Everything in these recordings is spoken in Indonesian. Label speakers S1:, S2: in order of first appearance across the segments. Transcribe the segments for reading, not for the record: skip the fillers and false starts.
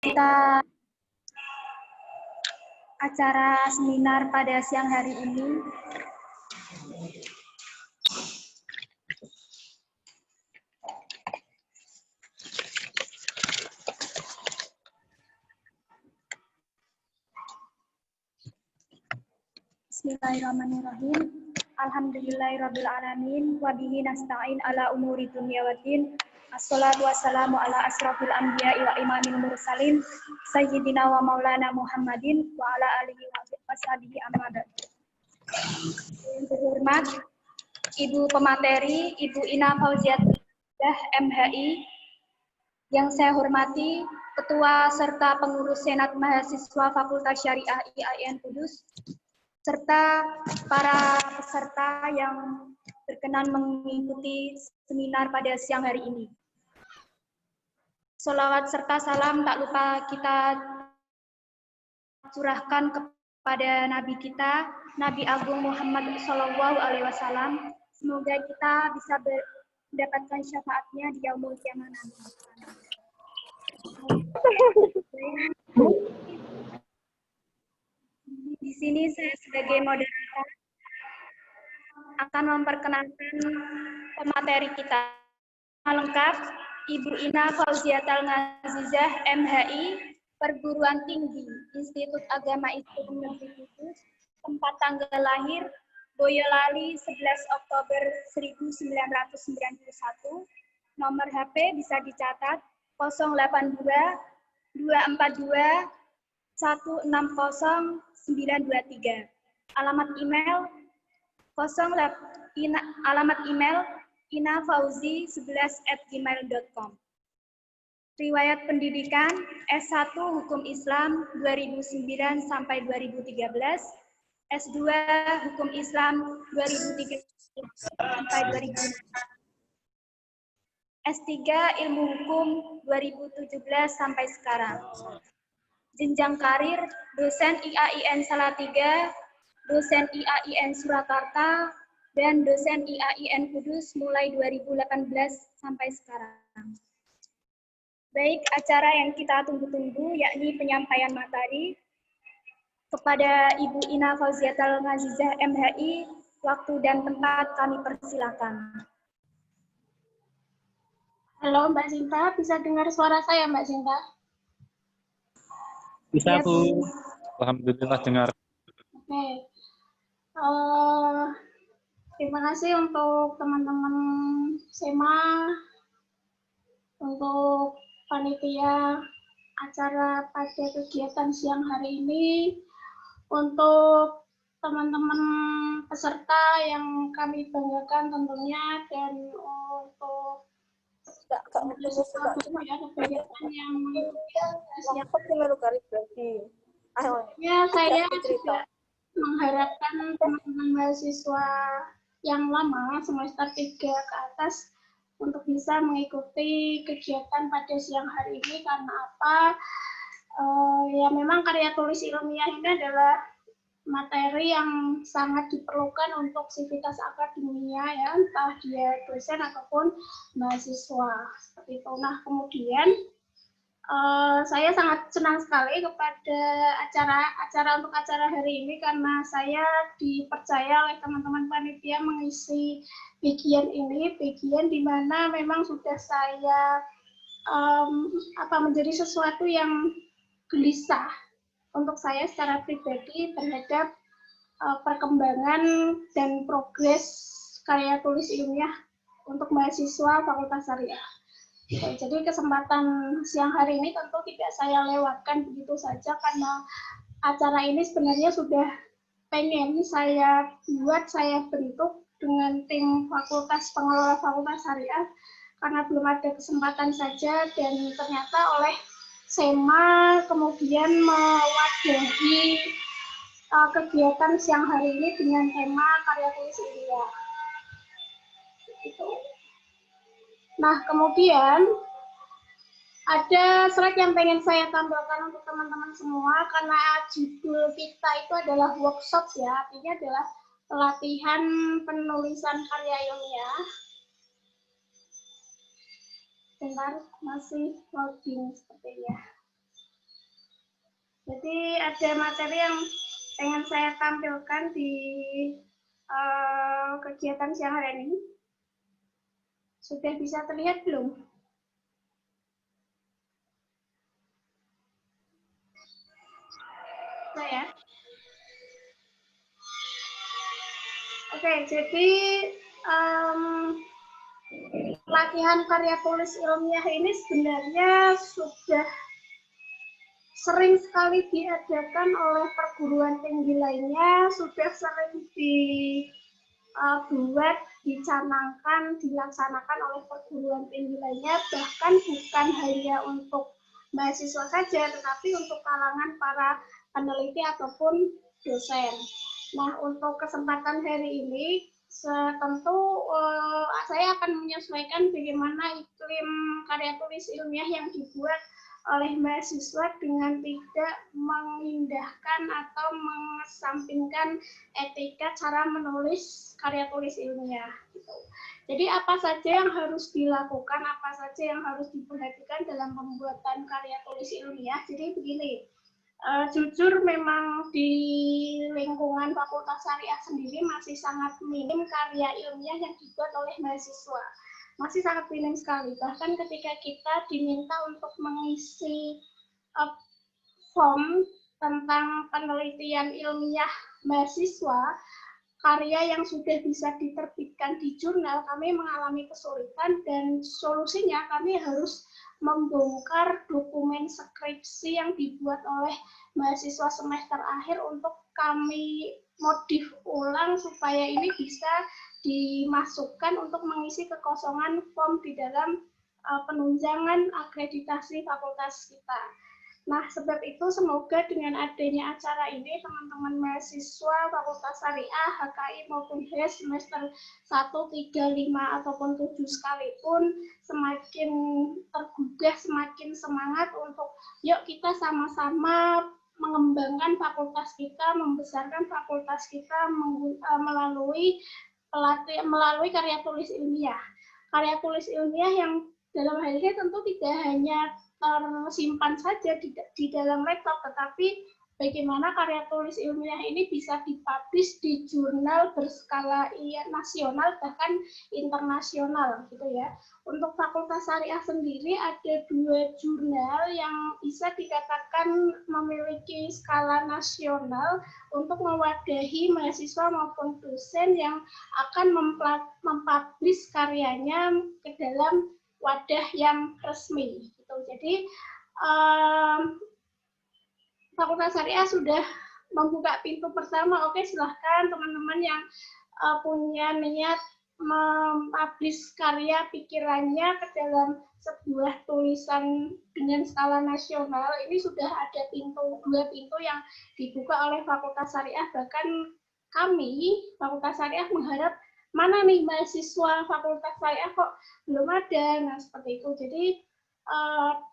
S1: Kita acara seminar pada siang hari ini. Bismillahirrahmanirrahim. Alhamdulillahirrabbilalamin. Wabihi nasta'in ala umuri dunya waddin. Assalatu wassalamu ala asrafil anbiya'i wa imamil mursalin. Sayyidina wa maulana Muhammadin wa ala alihi wa sahbihi amma ba'd. Yang terhormat Ibu Pemateri, Ibu Ina Fauziatillah MHI. Yang saya hormati Ketua serta Pengurus Senat Mahasiswa Fakultas Syariah IAIN Kudus, serta para peserta yang berkenan mengikuti seminar pada siang hari ini. Sholawat serta salam tak lupa kita curahkan kepada Nabi kita, Nabi Agung Muhammad SAW. Semoga kita bisa mendapatkan syafaatnya di yaumul qiyamah nanti. Di sini saya sebagai moderator akan memperkenalkan pemateri kita. Lengkap, Ibu Ina Fauziatal Ngazizah MHI, Perguruan Tinggi Institut Agama Islam Negeri Kudus, tempat tanggal lahir Boyolali 11 Oktober 1991, nomor HP bisa dicatat 082 242 160923. Alamat email inafauzi11@gmail.com. Riwayat pendidikan S1 Hukum Islam 2009 sampai 2013, S2 Hukum Islam 2013 sampai 2016. S3 Ilmu Hukum 2017 sampai sekarang. Jenjang karir, dosen IAIN Salatiga, dosen IAIN Surakarta, dan dosen IAIN Kudus mulai 2018 sampai sekarang. Baik, acara yang kita tunggu-tunggu yakni penyampaian materi kepada Ibu Ina Fauziatal Ngazizah MHI, waktu dan tempat kami persilakan.
S2: Halo Mbak Sinta, bisa dengar suara saya Mbak Sinta?
S3: Bisa, Bu. Alhamdulillah dengar.
S2: Oke. Terima kasih untuk teman-teman SEMA, untuk panitia acara pada kegiatan siang hari ini, untuk teman-teman peserta yang kami banggakan tentunya, dan untuk kegiatan yang saya juga mengharapkan teman-teman mahasiswa yang lama semester 3 ke atas untuk bisa mengikuti kegiatan pada siang hari ini. Karena apa? Ya memang karya tulis ilmiah ini adalah materi yang sangat diperlukan untuk sivitas akademia, ya, entah dia dosen ataupun mahasiswa seperti itu. Nah, kemudian saya sangat senang sekali kepada acara hari ini karena saya dipercaya oleh teman-teman panitia mengisi bagian ini, bagian di mana memang sudah saya menjadi sesuatu yang gelisah untuk saya secara pribadi terhadap perkembangan dan progres karya tulis ilmiah untuk mahasiswa Fakultas Syariah. Jadi kesempatan siang hari ini tentu tidak saya lewatkan begitu saja karena acara ini sebenarnya sudah pengen saya buat, saya bentuk dengan tim pengelola Fakultas Syariah karena belum ada kesempatan saja, dan ternyata oleh SEMA kemudian mewadahi kegiatan siang hari ini dengan tema karya tulis ilmiah. Nah, kemudian ada slide yang pengen saya tambahkan untuk teman-teman semua, karena judul kita itu adalah workshop, ya, artinya adalah pelatihan penulisan karya ilmiah. Bentar, masih loading sepertinya. ada materi yang pengen saya tampilkan di kegiatan siang hari ini. Sudah bisa terlihat belum? Saya. Oke, jadi latihan karya tulis ilmiah ini sebenarnya sudah sering sekali diadakan oleh perguruan tinggi lainnya, sudah sering dibuat, dicanangkan, dilaksanakan oleh perguruan tinggi lainnya, bahkan bukan hanya untuk mahasiswa saja, tetapi untuk kalangan para peneliti ataupun dosen. Nah, untuk kesempatan hari ini, tentu saya akan menyesuaikan bagaimana iklim karya tulis ilmiah yang dibuat oleh mahasiswa dengan tidak mengindahkan atau mengesampingkan etika cara menulis karya tulis ilmiah. Gitu. Jadi apa saja yang harus dilakukan, apa saja yang harus diperhatikan dalam pembuatan karya tulis ilmiah. Jadi begini, jujur memang di lingkungan Fakultas Syariah sendiri masih sangat minim karya ilmiah yang dibuat oleh mahasiswa. Masih sangat minim sekali. Bahkan ketika kita diminta untuk mengisi form tentang penelitian ilmiah mahasiswa, karya yang sudah bisa diterbitkan di jurnal, kami mengalami kesulitan dan solusinya kami harus membongkar dokumen skripsi yang dibuat oleh mahasiswa semester akhir untuk kami modif ulang supaya ini bisa dimasukkan untuk mengisi kekosongan form di dalam penunjangan akreditasi fakultas kita. Nah, sebab itu semoga dengan adanya acara ini teman-teman mahasiswa Fakultas Syariah, HKI maupun HES semester 1, 3, 5 ataupun 7 sekalipun semakin tergugah, semakin semangat untuk yuk kita sama-sama mengembangkan fakultas kita, membesarkan fakultas kita melalui karya tulis ilmiah. Karya tulis ilmiah yang dalam hal ini tentu tidak hanya tersimpan saja di dalam laptop, tetapi bagaimana karya tulis ilmiah ini bisa dipublish di jurnal berskala nasional bahkan internasional gitu ya. Untuk Fakultas Syariah sendiri ada 2 jurnal yang bisa dikatakan memiliki skala nasional untuk mewadahi mahasiswa maupun dosen yang akan mempublish karyanya ke dalam wadah yang resmi. Gitu. Jadi Fakultas Syariah sudah membuka pintu pertama. Oke, silahkan teman-teman yang punya niat mempublish karya pikirannya ke dalam sebuah tulisan dengan skala nasional. Ini sudah ada 2 pintu yang dibuka oleh Fakultas Syariah. Bahkan kami, Fakultas Syariah mengharap mana nih mahasiswa Fakultas Syariah kok belum ada. Nah, seperti itu. Jadi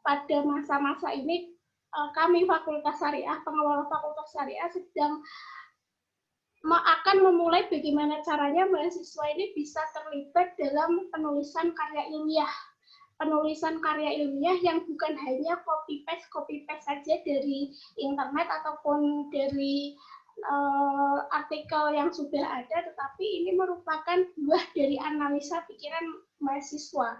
S2: pada masa-masa ini kami Fakultas Syariah, pengelola Fakultas Syariah sedang akan memulai bagaimana caranya mahasiswa ini bisa terlibat dalam penulisan karya ilmiah. Penulisan karya ilmiah yang bukan hanya copy paste saja dari internet ataupun dari artikel yang sudah ada, tetapi ini merupakan buah dari analisa pikiran mahasiswa.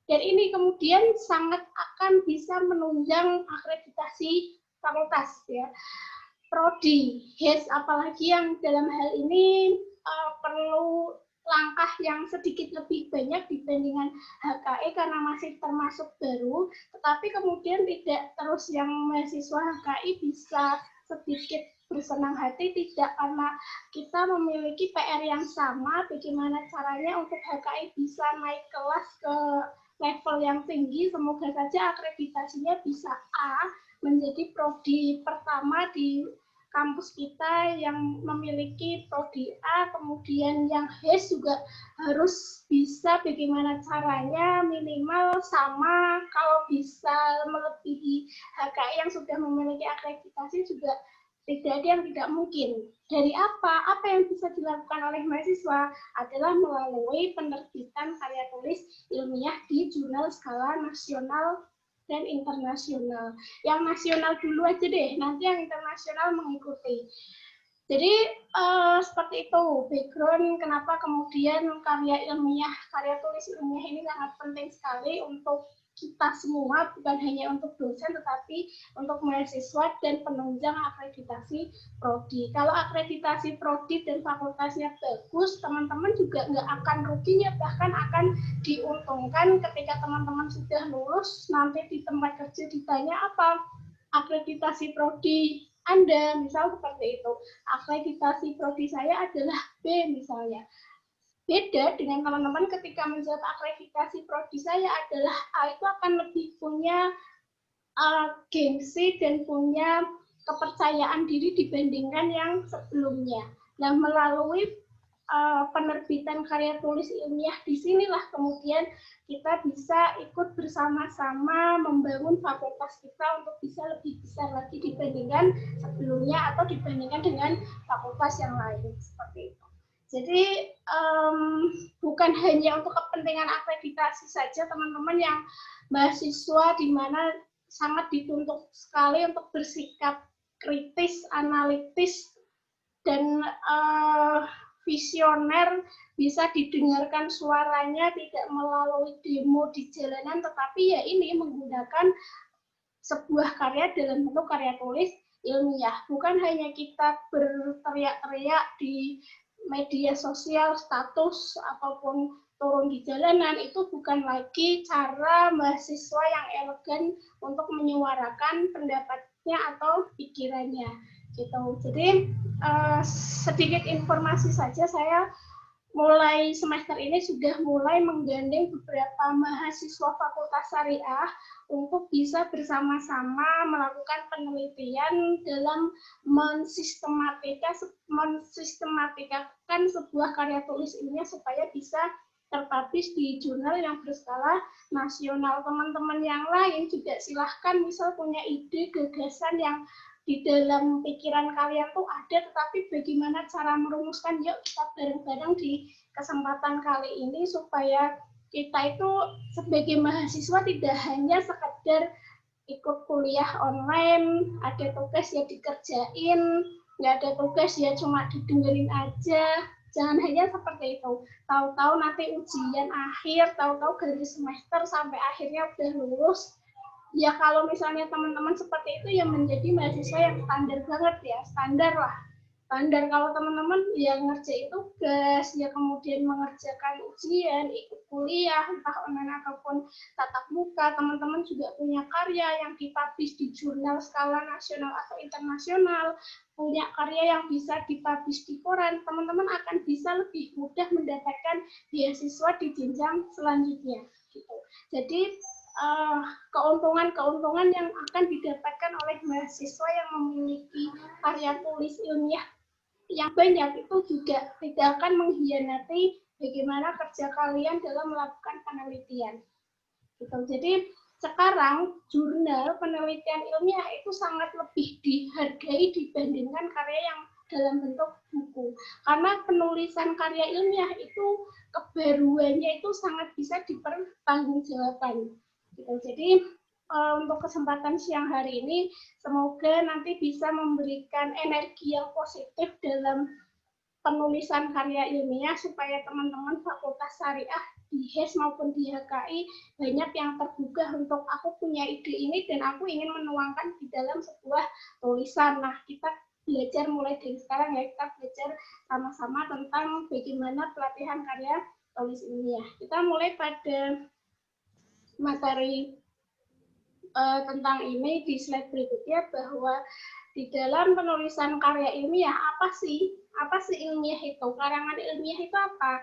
S2: Dan ini kemudian sangat akan bisa menunjang akreditasi fakultas ya. Prodi, HES, apalagi yang dalam hal ini perlu langkah yang sedikit lebih banyak dibandingkan HKI karena masih termasuk baru, tetapi kemudian tidak terus yang mahasiswa HKI bisa sedikit bersenang hati, tidak, karena kita memiliki PR yang sama, bagaimana caranya untuk HKI bisa naik kelas ke level yang tinggi, semoga saja akreditasinya bisa A, menjadi prodi pertama di kampus kita yang memiliki prodi A, kemudian yang HES juga harus bisa bagaimana caranya minimal sama, kalau bisa melebihi HKI yang sudah memiliki akreditasi juga tidak ada yang tidak mungkin. Dari apa yang bisa dilakukan oleh mahasiswa adalah melalui penerbitan karya tulis ilmiah di jurnal skala nasional dan internasional. Yang nasional dulu aja deh, nanti yang internasional mengikuti. Jadi seperti itu background kenapa kemudian karya ilmiah, karya tulis ilmiah ini sangat penting sekali untuk kita semua, bukan hanya untuk dosen tetapi untuk mahasiswa dan penunjang akreditasi prodi. Kalau akreditasi prodi dan fakultasnya bagus, teman-teman juga nggak akan ruginya, bahkan akan diuntungkan ketika teman-teman sudah lulus, nanti di tempat kerja ditanya apa akreditasi prodi Anda, misal seperti itu. Akreditasi prodi saya adalah B misalnya. Beda dengan teman-teman ketika menjawab akreditasi prodi saya adalah A, itu akan lebih punya gengsi dan punya kepercayaan diri dibandingkan yang sebelumnya. Nah, melalui penerbitan karya tulis ilmiah disinilah kemudian kita bisa ikut bersama-sama membangun fakultas kita untuk bisa lebih besar lagi dibandingkan sebelumnya atau dibandingkan dengan fakultas yang lain seperti itu. Jadi bukan hanya untuk kepentingan akreditasi saja teman-teman yang mahasiswa di mana sangat dituntut sekali untuk bersikap kritis, analitis, dan visioner, bisa didengarkan suaranya tidak melalui demo di jalanan, tetapi ya ini menggunakan sebuah karya dalam bentuk karya tulis ilmiah. Bukan hanya kita berteriak-teriak di media sosial, status, ataupun turun di jalanan, itu bukan lagi cara mahasiswa yang elegan untuk menyuarakan pendapatnya atau pikirannya. Gitu. Jadi sedikit informasi saja, saya mulai semester ini sudah mulai menggandeng beberapa mahasiswa Fakultas Syariah untuk bisa bersama-sama melakukan penelitian dalam mensistematikan sebuah karya tulis ilmiah supaya bisa terpublish di jurnal yang berskala nasional. Teman-teman yang lain juga silahkan misal punya ide, gagasan yang di dalam pikiran kalian tuh ada, tetapi bagaimana cara merumuskan, yuk kita bareng-bareng di kesempatan kali ini supaya kita itu sebagai mahasiswa tidak hanya sekedar ikut kuliah online, ada tugas ya dikerjain, nggak ada tugas ya cuma didengerin aja. Jangan hanya seperti itu. Tahu-tahu nanti ujian akhir, tahu-tahu garis semester sampai akhirnya udah lulus. Ya kalau misalnya teman-teman seperti itu ya menjadi mahasiswa yang standar banget ya, standar lah. Standar kalau teman-teman ya ngerjain tugas, ya kemudian mengerjakan ujian, ikut kuliah, entah online ataupun tatap muka, teman-teman juga punya karya yang dipublish di jurnal skala nasional atau internasional, punya karya yang bisa dipublish di koran, teman-teman akan bisa lebih mudah mendapatkan beasiswa di jenjang selanjutnya. Gitu. Jadi keuntungan-keuntungan yang akan didapatkan oleh mahasiswa yang memiliki karya tulis ilmiah yang banyak itu juga tidak akan mengkhianati bagaimana kerja kalian dalam melakukan penelitian. Gitu. Jadi sekarang jurnal penelitian ilmiah itu sangat lebih dihargai dibandingkan karya yang dalam bentuk buku. Karena penulisan karya ilmiah itu kebaruannya itu sangat bisa dipertanggungjawabkan. Gitu. Jadi untuk kesempatan siang hari ini semoga nanti bisa memberikan energi yang positif dalam penulisan karya ilmiah supaya teman-teman Fakultas Syariah di HES maupun di HKI banyak yang tergugah untuk aku punya ide ini dan aku ingin menuangkan di dalam sebuah tulisan. Nah, kita belajar mulai dari sekarang ya, kita belajar sama-sama tentang bagaimana pelatihan karya tulis ilmiah. Kita mulai pada materi tentang ini di slide berikutnya, bahwa di dalam penulisan karya ilmiah apa sih ilmiah itu, karangan ilmiah itu apa?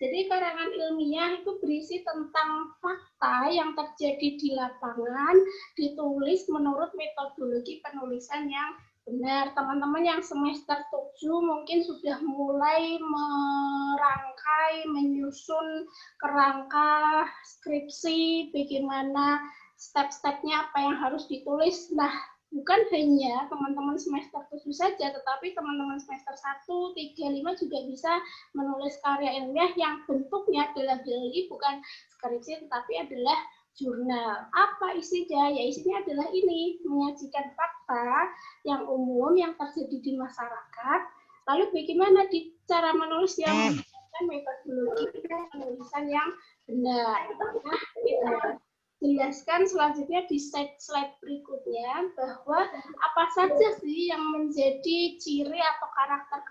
S2: Jadi karangan ilmiah itu berisi tentang fakta yang terjadi di lapangan, ditulis menurut metodologi penulisan yang benar. Teman-teman yang semester 7 mungkin sudah mulai merangkai, menyusun kerangka skripsi, bagaimana step-stepnya apa yang harus ditulis. Nah, bukan hanya teman-teman semester 7 saja, tetapi teman-teman semester 1, 3, 5 juga bisa menulis karya ilmiah yang bentuknya adalah bukan skripsi, tetapi adalah jurnal. Apa isinya? Ya isinya adalah ini, menyajikan fakta yang umum yang terjadi di masyarakat. Lalu bagaimana cara menulis yang menggunakan metodologi penulisan yang benar. Nah, kita jelaskan selanjutnya di slide berikutnya bahwa apa saja sih yang menjadi ciri atau karakter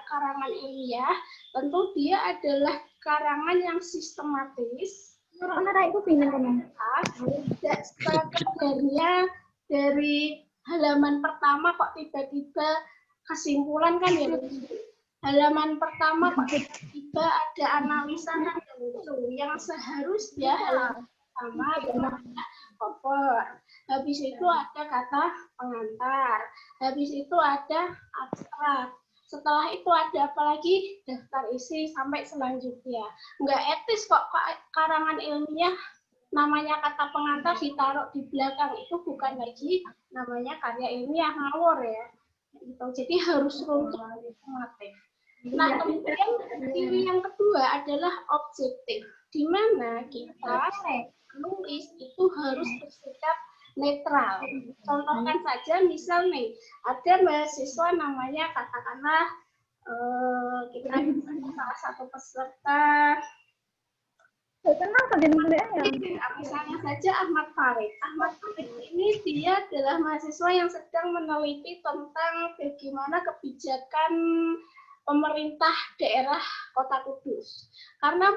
S2: karangan ilmiah. Tentu dia adalah karangan yang sistematis.
S1: Itu pingin ngomong.
S2: Tidak sekedarnya dari halaman pertama kok tiba-tiba kesimpulan kan ya. Halaman pertama kok tiba-tiba ada analisa kan lucu. Yang seharusnya halaman pertama cover. Habis itu ada kata pengantar. Habis itu ada abstrak. Setelah itu ada apa lagi? Daftar isi sampai selanjutnya. Nggak etis kok karangan ilmiah namanya kata pengantar ditaruh di belakang. Itu bukan lagi namanya karya ilmiah, ngawur ya. Gitu. Jadi harus runtuh sistematif. Nah, kemudian ciri yang kedua adalah objektif. Di mana kita menulis itu harus bersikap netral. Contohkan saja, misal nih, ada mahasiswa namanya katakanlah kita salah satu peserta. Misalnya saja Ahmad Farid. Ahmad Farid ini dia adalah mahasiswa yang sedang meneliti tentang bagaimana kebijakan pemerintah daerah Kota Kudus. Karena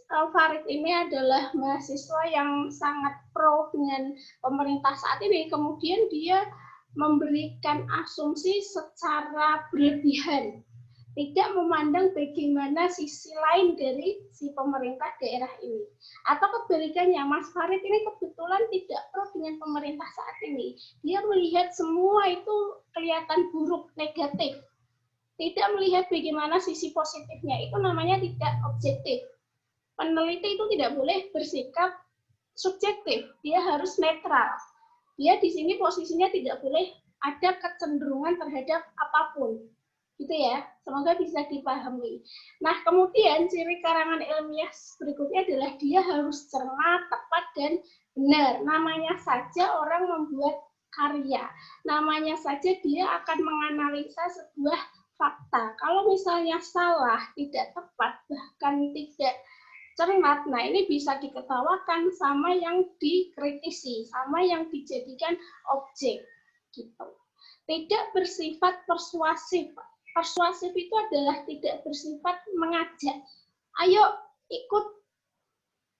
S2: Farid ini adalah mahasiswa yang sangat pro dengan pemerintah saat ini, kemudian dia memberikan asumsi secara berlebihan, tidak memandang bagaimana sisi lain dari si pemerintah daerah ini. Atau kebalikannya, Mas Farid ini kebetulan tidak pro dengan pemerintah saat ini. Dia melihat semua itu kelihatan buruk, negatif. Tidak melihat bagaimana sisi positifnya, itu namanya tidak objektif. Peneliti itu tidak boleh bersikap subjektif, dia harus netral. Dia di sini posisinya tidak boleh ada kecenderungan terhadap apapun. Gitu ya, semoga bisa dipahami. Nah, kemudian ciri karangan ilmiah berikutnya adalah dia harus cermat, tepat, dan benar. Namanya saja orang membuat karya. Namanya saja dia akan menganalisa sebuah fakta. Kalau misalnya salah, tidak tepat, bahkan tidak cermat, nah ini bisa diketawakan sama yang dikritisi, sama yang dijadikan objek. Gitu. Tidak bersifat persuasif. Persuasif itu adalah tidak bersifat mengajak. Ayo ikut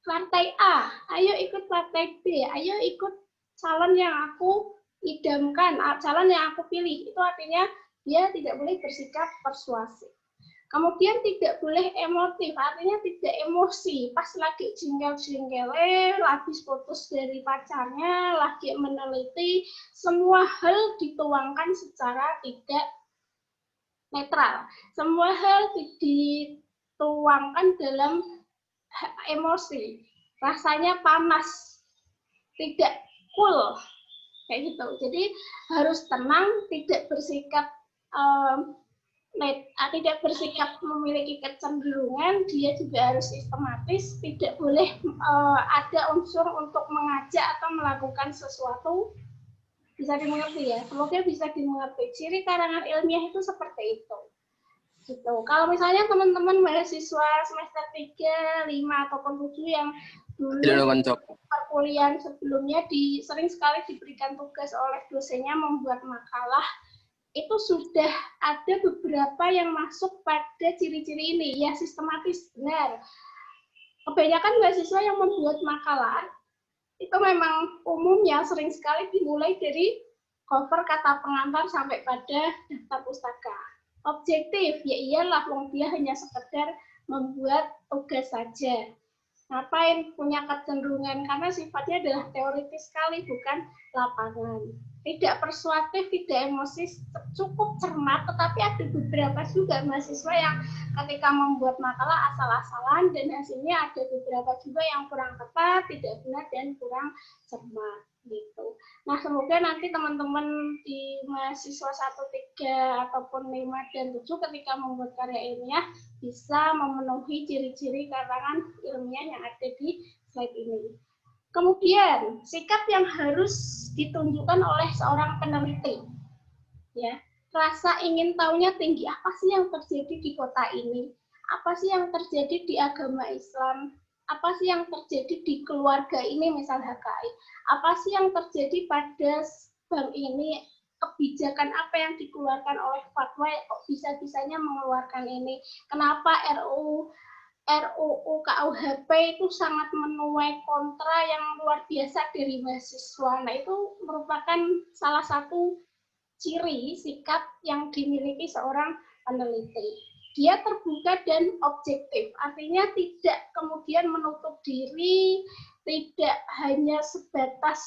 S2: partai A, ayo ikut partai B, ayo ikut calon yang aku idamkan, calon yang aku pilih. Itu artinya dia tidak boleh bersikap persuasif. Kemudian tidak boleh emotif, artinya tidak emosi. Pas lagi jengkel-jengkelnya, habis putus dari pacarnya, lagi meneliti, semua hal dituangkan secara tidak netral. Semua hal dituangkan dalam emosi. Rasanya panas, tidak cool. Kayak gitu. Jadi harus tenang, tidak bersikap tidak bersikap memiliki kecenderungan, dia juga harus sistematis, tidak boleh ada unsur untuk mengajak atau melakukan sesuatu. Bisa dimengerti ya? Semoga bisa dimengerti. Ciri karangan ilmiah itu seperti itu. Gitu. Kalau misalnya teman-teman mahasiswa semester 3, 5, ataupun 7 yang dulu perkuliahan sebelumnya sering sekali diberikan tugas oleh dosennya membuat makalah, itu sudah ada beberapa yang masuk pada ciri-ciri ini, ya sistematis, benar. Kebanyakan mahasiswa yang membuat makalah, itu memang umumnya sering sekali dimulai dari cover kata pengantar sampai pada daftar pustaka. Objektif, ya iyalah, wong dia hanya sekedar membuat tugas saja. Ngapain punya kecenderungan, karena sifatnya adalah teoritis sekali, bukan lapangan. Tidak persuasif, tidak emosi, cukup cermat, tetapi ada beberapa juga mahasiswa yang ketika membuat makalah asal-asalan dan hasilnya ada beberapa juga yang kurang tepat, tidak benar, dan kurang cermat. Gitu. Nah, semoga nanti teman-teman di mahasiswa 1, 3, ataupun 5, dan 7 ketika membuat karya ilmiah bisa memenuhi ciri-ciri karangan ilmiah yang ada di slide ini. Kemudian, sikap yang harus ditunjukkan oleh seorang peneliti. Ya, rasa ingin tahunya tinggi. Apa sih yang terjadi di kota ini? Apa sih yang terjadi di agama Islam? Apa sih yang terjadi di keluarga ini, misal HKI? Apa sih yang terjadi pada bank ini? Kebijakan apa yang dikeluarkan oleh fatwa kok bisa-bisanya mengeluarkan ini? Kenapa RUU KUHP itu sangat menuai kontra yang luar biasa dari mahasiswa. Nah, itu merupakan salah satu ciri sikap yang dimiliki seorang peneliti. Dia terbuka dan objektif, artinya tidak kemudian menutup diri, tidak hanya sebatas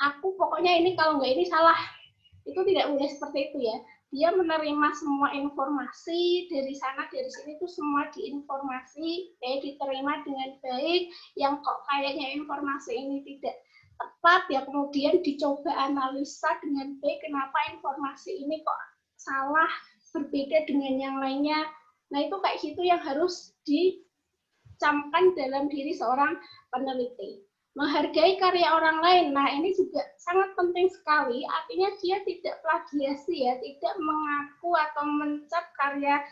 S2: aku pokoknya ini kalau nggak ini salah. Itu tidak boleh seperti itu ya. Dia menerima semua informasi dari sana dari sini itu semua diinformasi, diterima dengan baik. Yang kok kayaknya informasi ini tidak tepat ya kemudian dicoba analisa dengan baik kenapa informasi ini kok salah berbeda dengan yang lainnya. Nah itu kayak gitu yang harus dicamkan dalam diri seorang peneliti. Menghargai karya orang lain, nah ini juga sangat penting sekali, artinya dia tidak plagiasi ya, tidak mengaku atau mencap karya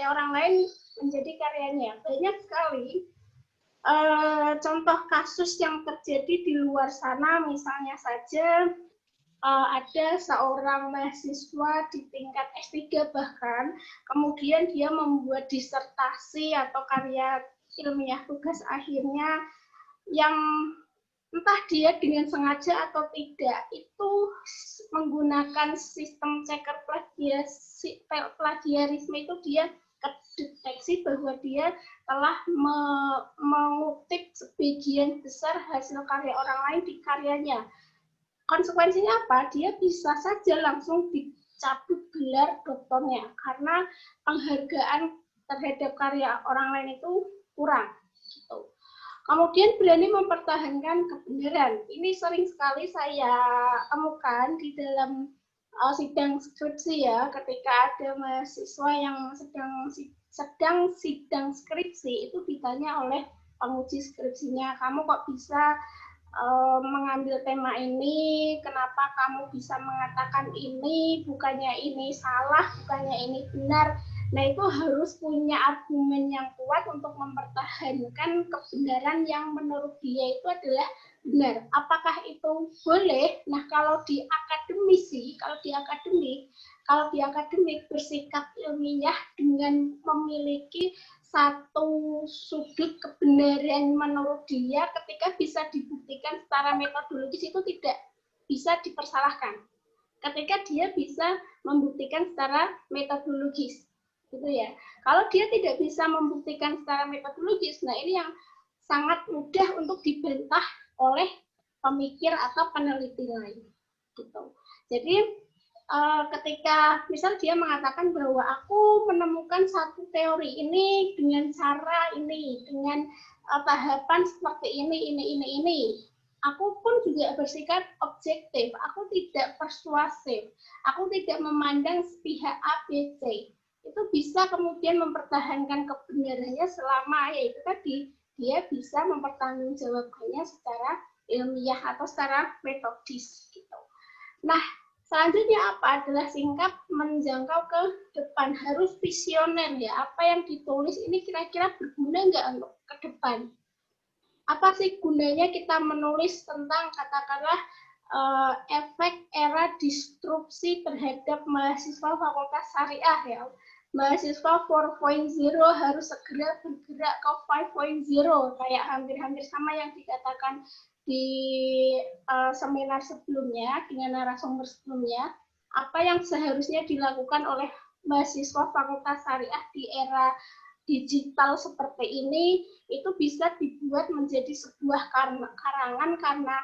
S2: orang lain menjadi karyanya. Banyak sekali contoh kasus yang terjadi di luar sana, misalnya saja ada seorang mahasiswa di tingkat S3 bahkan, kemudian dia membuat disertasi atau karya ilmiah tugas akhirnya yang entah dia dengan sengaja atau tidak itu menggunakan sistem checker plagiarisme itu dia kedeteksi bahwa dia telah mengutip sebagian besar hasil karya orang lain di karyanya. Konsekuensinya apa? Dia bisa saja langsung dicabut gelar doktornya karena penghargaan terhadap karya orang lain itu kurang. Gitu. Kemudian berani mempertahankan kebenaran. Ini sering sekali saya temukan di dalam sidang skripsi ya, ketika ada mahasiswa yang sedang sidang skripsi itu ditanya oleh penguji skripsinya, kamu kok bisa mengambil tema ini, kenapa kamu bisa mengatakan ini, bukannya ini salah, bukannya ini benar. Nah, itu harus punya argumen yang kuat untuk mempertahankan kebenaran yang menurut dia itu adalah benar. Apakah itu boleh? Nah, kalau di akademik bersikap ilmiah dengan memiliki satu sudut kebenaran menurut dia ketika bisa dibuktikan secara metodologis itu tidak bisa dipersalahkan. Ketika dia bisa membuktikan secara metodologis. Gitu ya. Kalau dia tidak bisa membuktikan secara metodologis, nah ini yang sangat mudah untuk dibantah oleh pemikir atau peneliti lain. Gitu. Jadi ketika misal dia mengatakan bahwa aku menemukan satu teori ini dengan cara ini, dengan tahapan seperti ini. Aku pun juga bersikap objektif, aku tidak persuasif, aku tidak memandang sepihak A, B, C. Itu bisa kemudian mempertahankan kebenarannya selama yaitu tadi dia bisa mempertanggungjawabkannya secara ilmiah atau secara metodis gitu. Nah, selanjutnya apa? Adalah sikap menjangkau ke depan, harus visioner ya. Apa yang ditulis ini kira-kira berguna nggak untuk ke depan? Apa sih gunanya kita menulis tentang katakanlah efek era disrupsi terhadap mahasiswa Fakultas Syariah ya. Mahasiswa 4.0 harus segera bergerak ke 5.0 kayak hampir-hampir sama yang dikatakan di seminar sebelumnya dengan narasumber sebelumnya. Apa yang seharusnya dilakukan oleh mahasiswa Fakultas Syariah di era digital seperti ini itu bisa dibuat menjadi sebuah karangan karena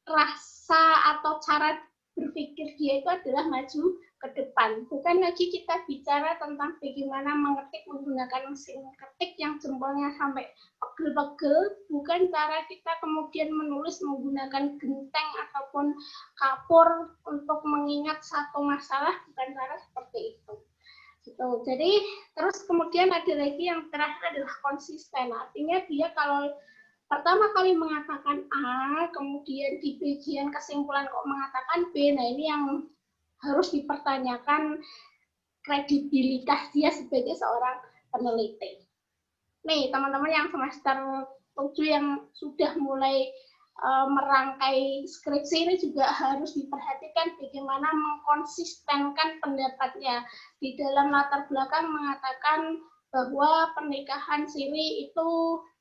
S2: rasa atau cara berpikir dia itu adalah maju ke depan. Bukan lagi kita bicara tentang bagaimana mengetik menggunakan mesin ketik yang jempolnya sampai pegel-pegel, bukan cara kita kemudian menulis menggunakan genteng ataupun kapur untuk mengingat satu masalah, bukan cara seperti itu. Gitu. Jadi terus kemudian ada lagi yang terakhir adalah konsisten. Artinya dia kalau pertama kali mengatakan A, kemudian di bagian kesimpulan kok mengatakan B. Nah, ini yang harus dipertanyakan kredibilitas dia sebagai seorang peneliti. Nih, teman-teman yang semester 7 yang sudah mulai merangkai skripsi ini juga harus diperhatikan bagaimana mengkonsistenkan pendapatnya. Di dalam latar belakang mengatakan bahwa pernikahan siri itu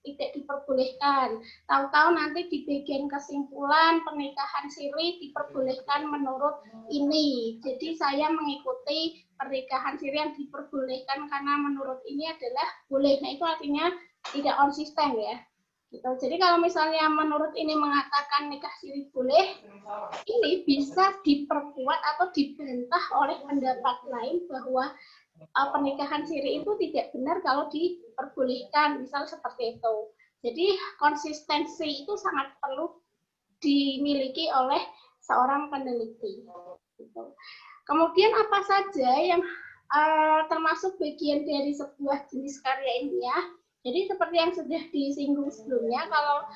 S2: tidak diperbolehkan. Tahu-tahu nanti di bagian kesimpulan pernikahan siri diperbolehkan menurut ini. Jadi saya mengikuti pernikahan siri yang diperbolehkan karena menurut ini adalah boleh. Nah, itu artinya tidak konsisten ya. Gitu. Jadi kalau misalnya menurut ini mengatakan nikah siri boleh, ini bisa diperkuat atau dibantah oleh pendapat lain bahwa pernikahan siri itu tidak benar kalau diperbolehkan, misal seperti itu. Jadi konsistensi itu sangat perlu dimiliki oleh seorang peneliti. Gitu. Kemudian apa saja yang termasuk bagian dari sebuah jenis karya ilmiah? Jadi seperti yang sudah disinggung sebelumnya, kalau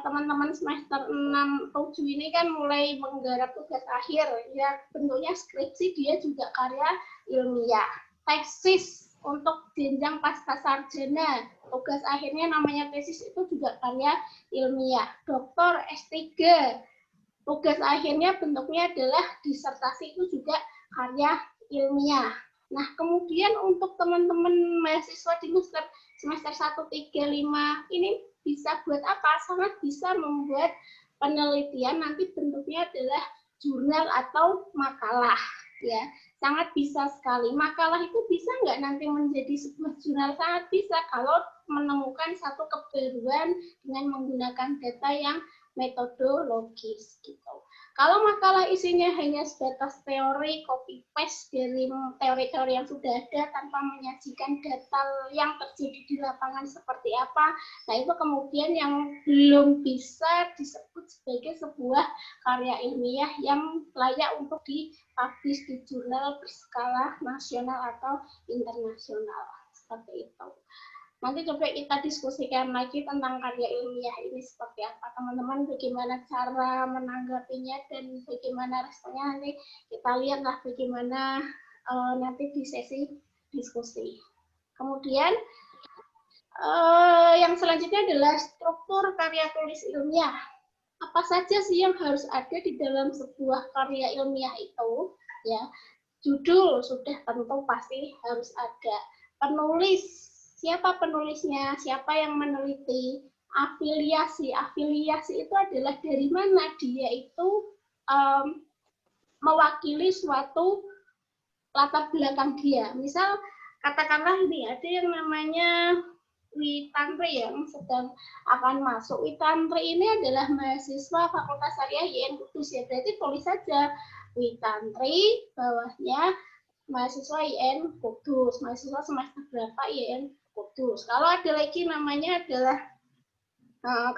S2: teman-teman semester 6, 7 ini kan mulai menggarap tugas akhir, ya bentuknya skripsi, dia juga karya ilmiah. Tesis untuk jenjang pasca sarjana, tugas akhirnya namanya tesis, itu juga karya ilmiah. Doktor S3, tugas akhirnya bentuknya adalah disertasi, itu juga karya ilmiah. Nah, kemudian untuk teman-teman mahasiswa di semester 1, 3, 5, ini bisa buat apa? Sangat bisa membuat penelitian, nanti bentuknya adalah jurnal atau makalah. Ya, sangat bisa sekali. Makalah itu bisa nggak nanti menjadi sebuah jurnal? Sangat bisa kalau menemukan satu kebaruan dengan menggunakan data yang metodologis gitu. Kalau makalah isinya hanya sebatas teori, copy paste dari teori-teori yang sudah ada tanpa menyajikan data yang terjadi di lapangan seperti apa, nah itu kemudian yang belum bisa disebut sebagai sebuah karya ilmiah yang layak untuk dipublish di jurnal berskala nasional atau internasional, seperti itu. Nanti coba kita diskusikan lagi tentang karya ilmiah ini seperti apa. Teman-teman bagaimana cara menanggapinya dan bagaimana responnya, nanti kita lihatlah bagaimana nanti di sesi diskusi. Kemudian yang selanjutnya adalah struktur karya tulis ilmiah. Apa saja sih yang harus ada di dalam sebuah karya ilmiah itu? Ya, judul sudah tentu pasti harus ada. Penulis, siapa penulisnya, siapa yang meneliti, afiliasi itu adalah dari mana dia itu mewakili suatu latar belakang dia. Misal katakanlah ini ada yang namanya Witantri yang sedang akan masuk. Witantri ini adalah mahasiswa Fakultas Syariah YN Kudus, ya berarti tulis saja Witantri, bawahnya mahasiswa IN Kudus, mahasiswa semester berapa IN Kudus. Kalau ada lagi namanya adalah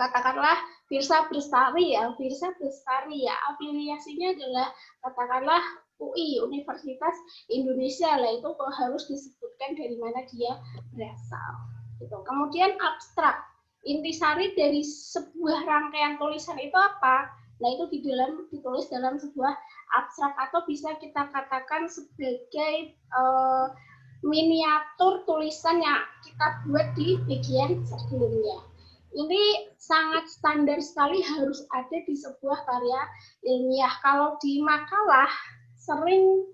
S2: katakanlah Firsa Bestari ya, Firsa Bestari ya, afiliasinya adalah katakanlah UI, Universitas Indonesia lah, itu harus disebutkan dari mana dia berasal. Gitu. Kemudian abstrak, intisari dari sebuah rangkaian tulisan itu apa? Nah itu ditulis dalam sebuah abstrak atau bisa kita katakan sebagai miniatur tulisan yang kita buat di bagian sebelumnya. Ini sangat standar sekali harus ada di sebuah karya ilmiah. Kalau di makalah sering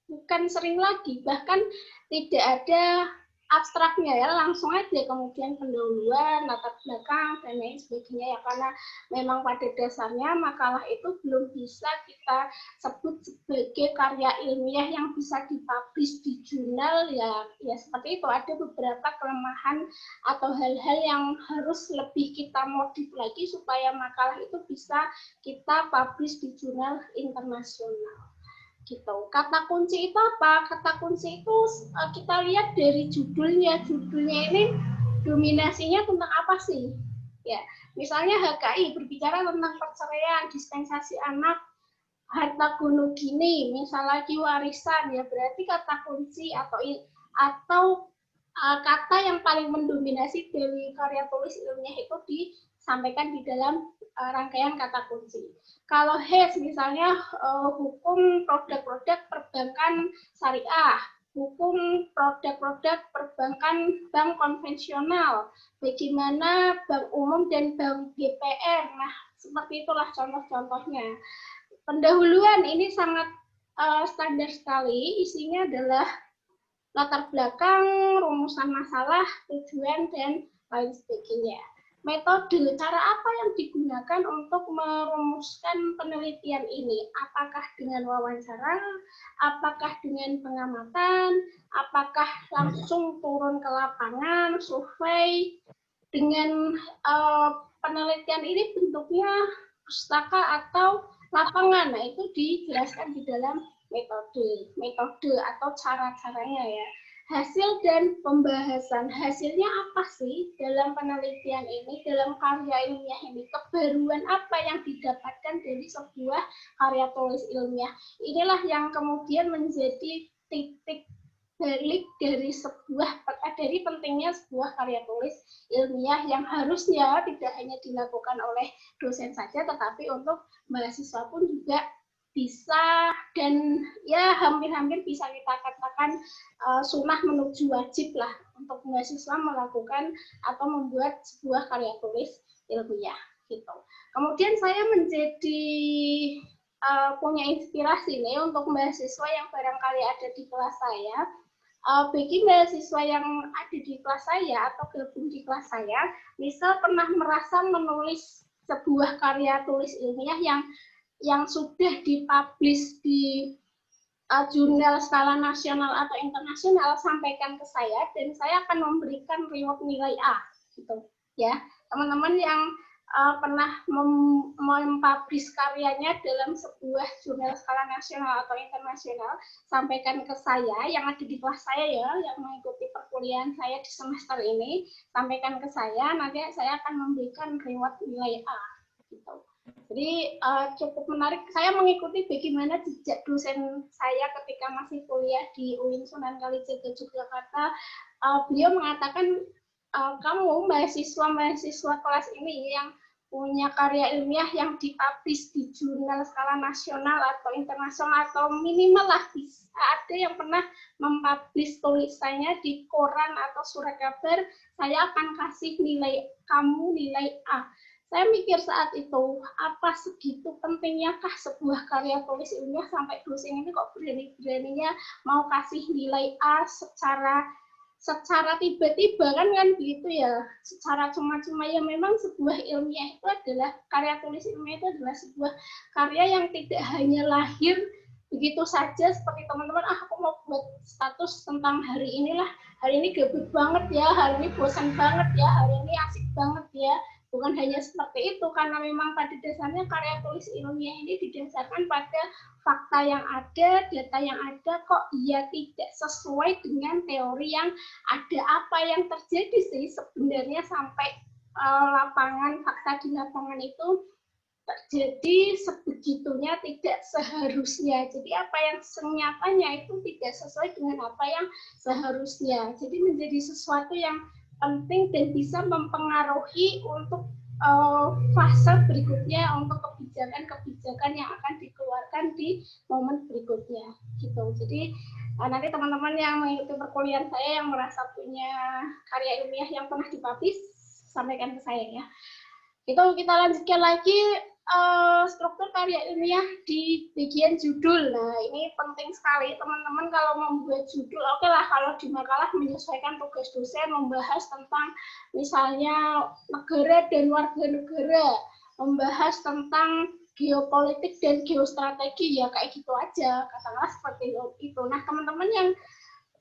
S2: bukan sering lagi, bahkan tidak ada abstraknya ya, langsung aja kemudian pendahuluan, latar belakang dan lain sebagainya ya, karena memang pada dasarnya makalah itu belum bisa kita sebut sebagai karya ilmiah yang bisa dipublish di jurnal ya seperti itu. Ada beberapa kelemahan atau hal-hal yang harus lebih kita modif lagi supaya makalah itu bisa kita publish di jurnal internasional. Gitu. Kata kunci itu apa? Kata kunci itu kita lihat dari judulnya. Judulnya ini dominasinya tentang apa sih? Ya, misalnya HKI berbicara tentang perceraian, dispensasi anak, harta gono gini, misal lagi warisan ya, berarti kata kunci atau kata yang paling mendominasi dari karya tulis ilmiah itu disampaikan di dalam rangkaian kata kunci. Kalau HES misalnya hukum produk-produk perbankan syariah, hukum produk-produk perbankan bank konvensional, bagaimana bank umum dan bank BPR. Nah, seperti itulah contoh-contohnya. Pendahuluan ini sangat standar sekali, isinya adalah latar belakang, rumusan masalah, tujuan, dan lain sebagainya. Metode, cara apa yang digunakan untuk merumuskan penelitian ini? Apakah dengan wawancara, apakah dengan pengamatan, apakah langsung turun ke lapangan, survei? Dengan penelitian ini bentuknya pustaka atau lapangan. Nah, itu dijelaskan di dalam metode atau cara-caranya ya. Hasil dan pembahasan. Hasilnya apa sih dalam penelitian ini, dalam karya ilmiah ini? Kebaruan apa yang didapatkan dari sebuah karya tulis ilmiah? Inilah yang kemudian menjadi titik balik dari pentingnya sebuah karya tulis ilmiah yang harusnya tidak hanya dilakukan oleh dosen saja, tetapi untuk mahasiswa pun juga bisa, dan ya hampir-hampir bisa kita katakan sunnah menuju wajib lah untuk mahasiswa melakukan atau membuat sebuah karya tulis ilmiah gitu. Kemudian saya menjadi punya inspirasi nih untuk mahasiswa yang barangkali ada di kelas saya. Bagi mahasiswa yang ada di kelas saya atau gabung di kelas saya, misal pernah merasa menulis sebuah karya tulis ilmiah yang sudah dipublish di jurnal skala nasional atau internasional, sampaikan ke saya dan saya akan memberikan reward nilai A gitu ya. Teman-teman yang pernah mempublish karyanya dalam sebuah jurnal skala nasional atau internasional, sampaikan ke saya yang ada di kelas saya ya, yang mengikuti perkuliahan saya di semester ini, sampaikan ke saya, nanti saya akan memberikan reward nilai A gitu. Jadi cukup menarik. Saya mengikuti bagaimana jejak dosen saya ketika masih kuliah di UIN Sunan Kalijaga Yogyakarta. Beliau mengatakan, kamu mahasiswa kelas ini yang punya karya ilmiah yang dipublish di jurnal skala nasional atau internasional atau minimal lah bisa ada yang pernah mempublish tulisannya di koran atau surat kabar, saya akan kasih kamu nilai A. Saya mikir saat itu, apa segitu pentingnya kah sebuah karya tulis ilmiah sampai dosen ini kok berani-beraninya mau kasih nilai A secara tiba-tiba kan begitu ya, secara cuma-cuma. Ya memang sebuah ilmiah itu adalah, karya tulis ilmiah itu adalah sebuah karya yang tidak hanya lahir begitu saja seperti teman-teman, aku mau buat status tentang hari inilah, hari ini gabut banget ya, hari ini bosan banget ya, hari ini asik banget ya. Bukan hanya seperti itu, karena memang pada dasarnya karya tulis ilmiah ini didasarkan pada fakta yang ada, data yang ada, kok ia tidak sesuai dengan teori yang ada. Apa yang terjadi sih sebenarnya sampai lapangan, fakta di lapangan itu terjadi sebegitunya, tidak seharusnya. Jadi apa yang senyatanya itu tidak sesuai dengan apa yang seharusnya. Jadi menjadi sesuatu yang penting dan bisa mempengaruhi untuk fase berikutnya, untuk kebijakan-kebijakan yang akan dikeluarkan di momen berikutnya gitu. Jadi nanti teman-teman yang mengikuti perkuliahan saya yang merasa punya karya ilmiah yang pernah dipublish, sampaikan ke saya ya. Itu kita lanjutkan lagi struktur karya ilmiah di bagian judul. Nah, ini penting sekali teman-teman kalau membuat judul. Oke lah, kalau di makalah menyesuaikan tugas dosen, membahas tentang misalnya negara dan warga negara, membahas tentang geopolitik dan geostrategi, ya kayak gitu aja, katakanlah seperti itu. Nah, teman-teman yang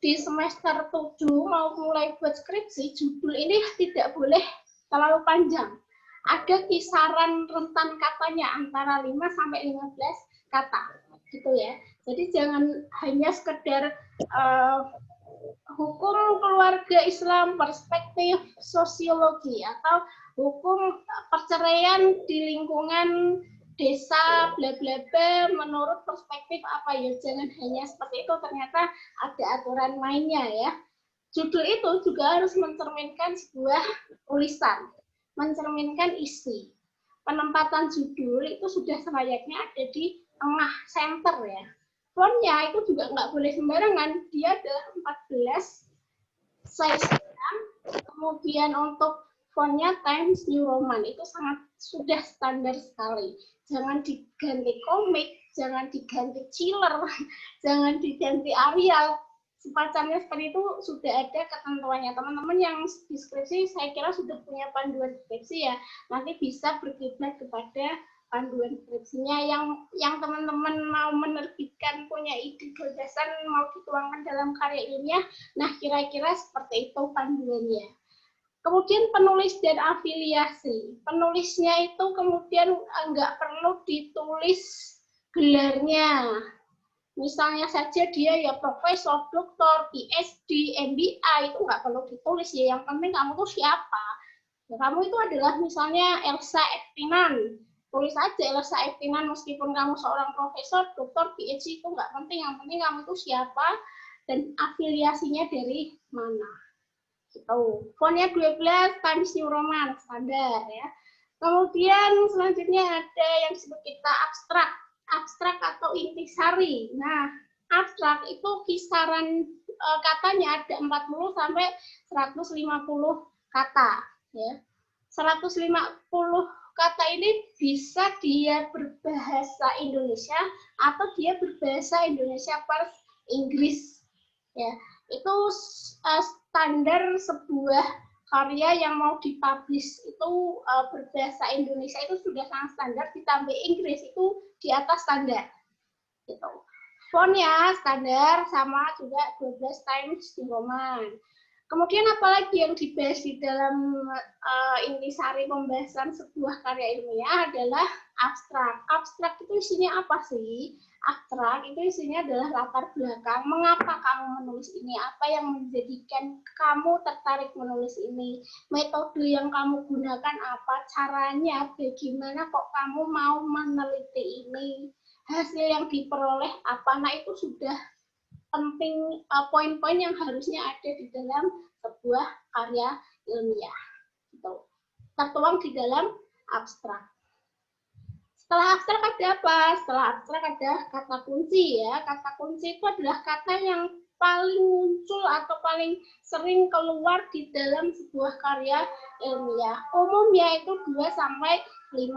S2: di semester 7 mau mulai buat skripsi, judul ini tidak boleh terlalu panjang. Ada kisaran rentan katanya antara 5 sampai 15 kata gitu ya. Jadi jangan hanya sekedar hukum keluarga Islam perspektif sosiologi atau hukum perceraian di lingkungan desa bla bla bla menurut perspektif apa ya. Jangan hanya seperti itu, ternyata ada aturan mainnya ya. judul itu juga harus mencerminkan sebuah tulisan, mencerminkan isi. Penempatan judul itu sudah selayaknya ada di tengah center ya. Fontnya itu juga nggak boleh sembarangan, dia adalah 14 size-nya. Kemudian untuk fontnya Times New Roman itu sangat sudah standar sekali. Jangan diganti komik, jangan diganti chiller, jangan diganti Arial. Semacamnya seperti itu sudah ada ketentuannya. Teman-teman yang deskripsi saya kira sudah punya panduan deskripsi ya. Nanti bisa berkiblat kepada panduan deskripsinya yang teman-teman mau menerbitkan punya ide gagasan mau dituangkan dalam karya ilmiah. Nah, kira-kira seperti itu panduannya. Kemudian penulis dan afiliasi. Penulisnya itu kemudian nggak perlu ditulis gelarnya. Misalnya saja dia ya profesor, doktor, PhD, MBA, itu nggak perlu ditulis ya. Yang penting kamu tuh siapa. Ya, kamu itu adalah misalnya Elsa Eftinan. Tulis aja Elsa Eftinan meskipun kamu seorang profesor, doktor, PhD, itu nggak penting. Yang penting kamu itu siapa dan afiliasinya dari mana. Gitu. Fontnya 12 Times New Roman, standar ya. Kemudian selanjutnya ada yang disebut kita abstrak atau intisari. Nah, abstrak itu kisaran katanya ada 40 sampai 150 kata ya. 150 kata ini bisa dia berbahasa Indonesia atau dia berbahasa Indonesia plus Inggris ya. Itu standar sebuah karya yang mau dipublish itu berbahasa Indonesia itu sudah sangat standar, ditambah Inggris itu di atas standar. Gitu. Fontnya standar sama juga 12 Times New Roman. Kemudian apalagi yang dibahas di dalam intisari pembahasan sebuah karya ilmiah adalah abstrak. Abstrak itu isinya apa sih? Abstrak itu isinya adalah latar belakang, mengapa kamu menulis ini, apa yang menjadikan kamu tertarik menulis ini, metode yang kamu gunakan apa, caranya, bagaimana kok kamu mau meneliti ini, hasil yang diperoleh apa. Nah, itu sudah penting, poin-poin yang harusnya ada di dalam sebuah karya ilmiah. Gitu. Tertuang di dalam abstrak. Setelah abstrak ada apa? Setelah abstrak ada kata kunci ya. Kata kunci itu adalah kata yang paling muncul atau paling sering keluar di dalam sebuah karya ilmiah. Umumnya itu 2 sampai 5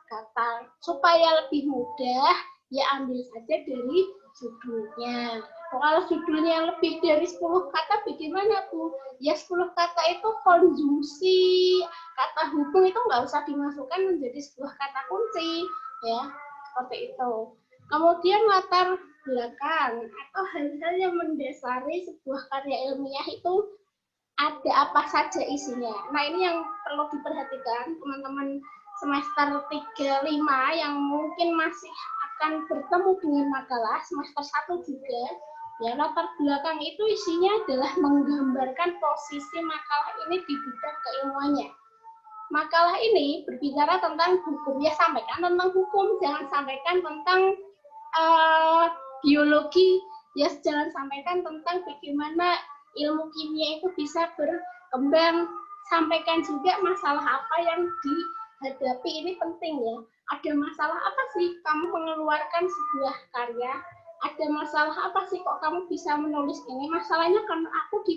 S2: kata. Supaya lebih mudah, ya ambil saja dari judulnya. Kalau judulnya lebih dari 10 kata bagaimana Bu? Ya 10 kata itu konjungsi, kata hubung itu nggak usah dimasukkan menjadi sebuah kata kunci ya, seperti itu. Kemudian latar belakang atau hal-hal yang mendasari sebuah karya ilmiah itu ada apa saja isinya. Nah, ini yang perlu diperhatikan teman-teman semester 3-5 yang mungkin masih akan bertemu dengan makalah semester 1 juga. Ya, latar belakang itu isinya adalah menggambarkan posisi makalah ini di bidang keilmuannya. Makalah ini berbicara tentang hukum, ya sampaikan tentang hukum, jangan sampaikan tentang biologi, ya jangan sampaikan tentang bagaimana ilmu kimia itu bisa berkembang. Sampaikan juga masalah apa yang dihadapi, ini penting ya. Ada masalah apa sih kamu mengeluarkan sebuah karya? Ada masalah apa sih kok kamu bisa menulis ini? Masalahnya karena aku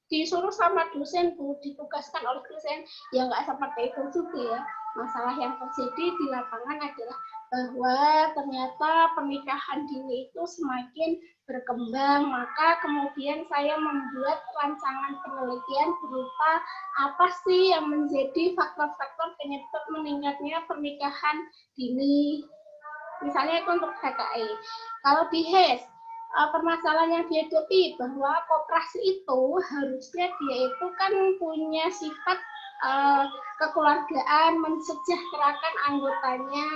S2: disuruh sama dosen, Bu, ditugaskan oleh dosen, ya nggak seperti itu juga ya. Masalah yang terjadi di lapangan adalah bahwa ternyata pernikahan dini itu semakin berkembang, maka kemudian saya membuat rancangan penelitian berupa apa sih yang menjadi faktor-faktor penyebab meningkatnya pernikahan dini. Misalnya itu untuk HKI. Kalau di HES, permasalahan yang dihadapi bahwa koperasi itu harusnya dia itu kan punya sifat kekeluargaan, mensejahterakan anggotanya,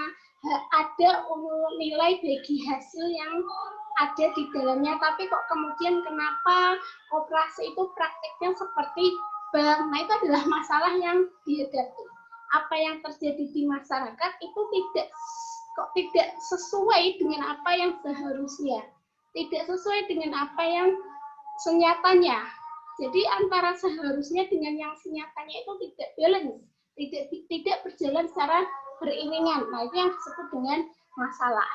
S2: ada nilai bagi hasil yang ada di dalamnya. Tapi kok kemudian kenapa koperasi itu praktiknya seperti bank? Nah, itu adalah masalah yang dihadapi. Apa yang terjadi di masyarakat itu tidak sesuai dengan apa yang seharusnya, tidak sesuai dengan apa yang senyatanya. Jadi antara seharusnya dengan yang nyatanya itu tidak balance, tidak berjalan secara beriringan. Nah, itu yang disebut dengan masalah.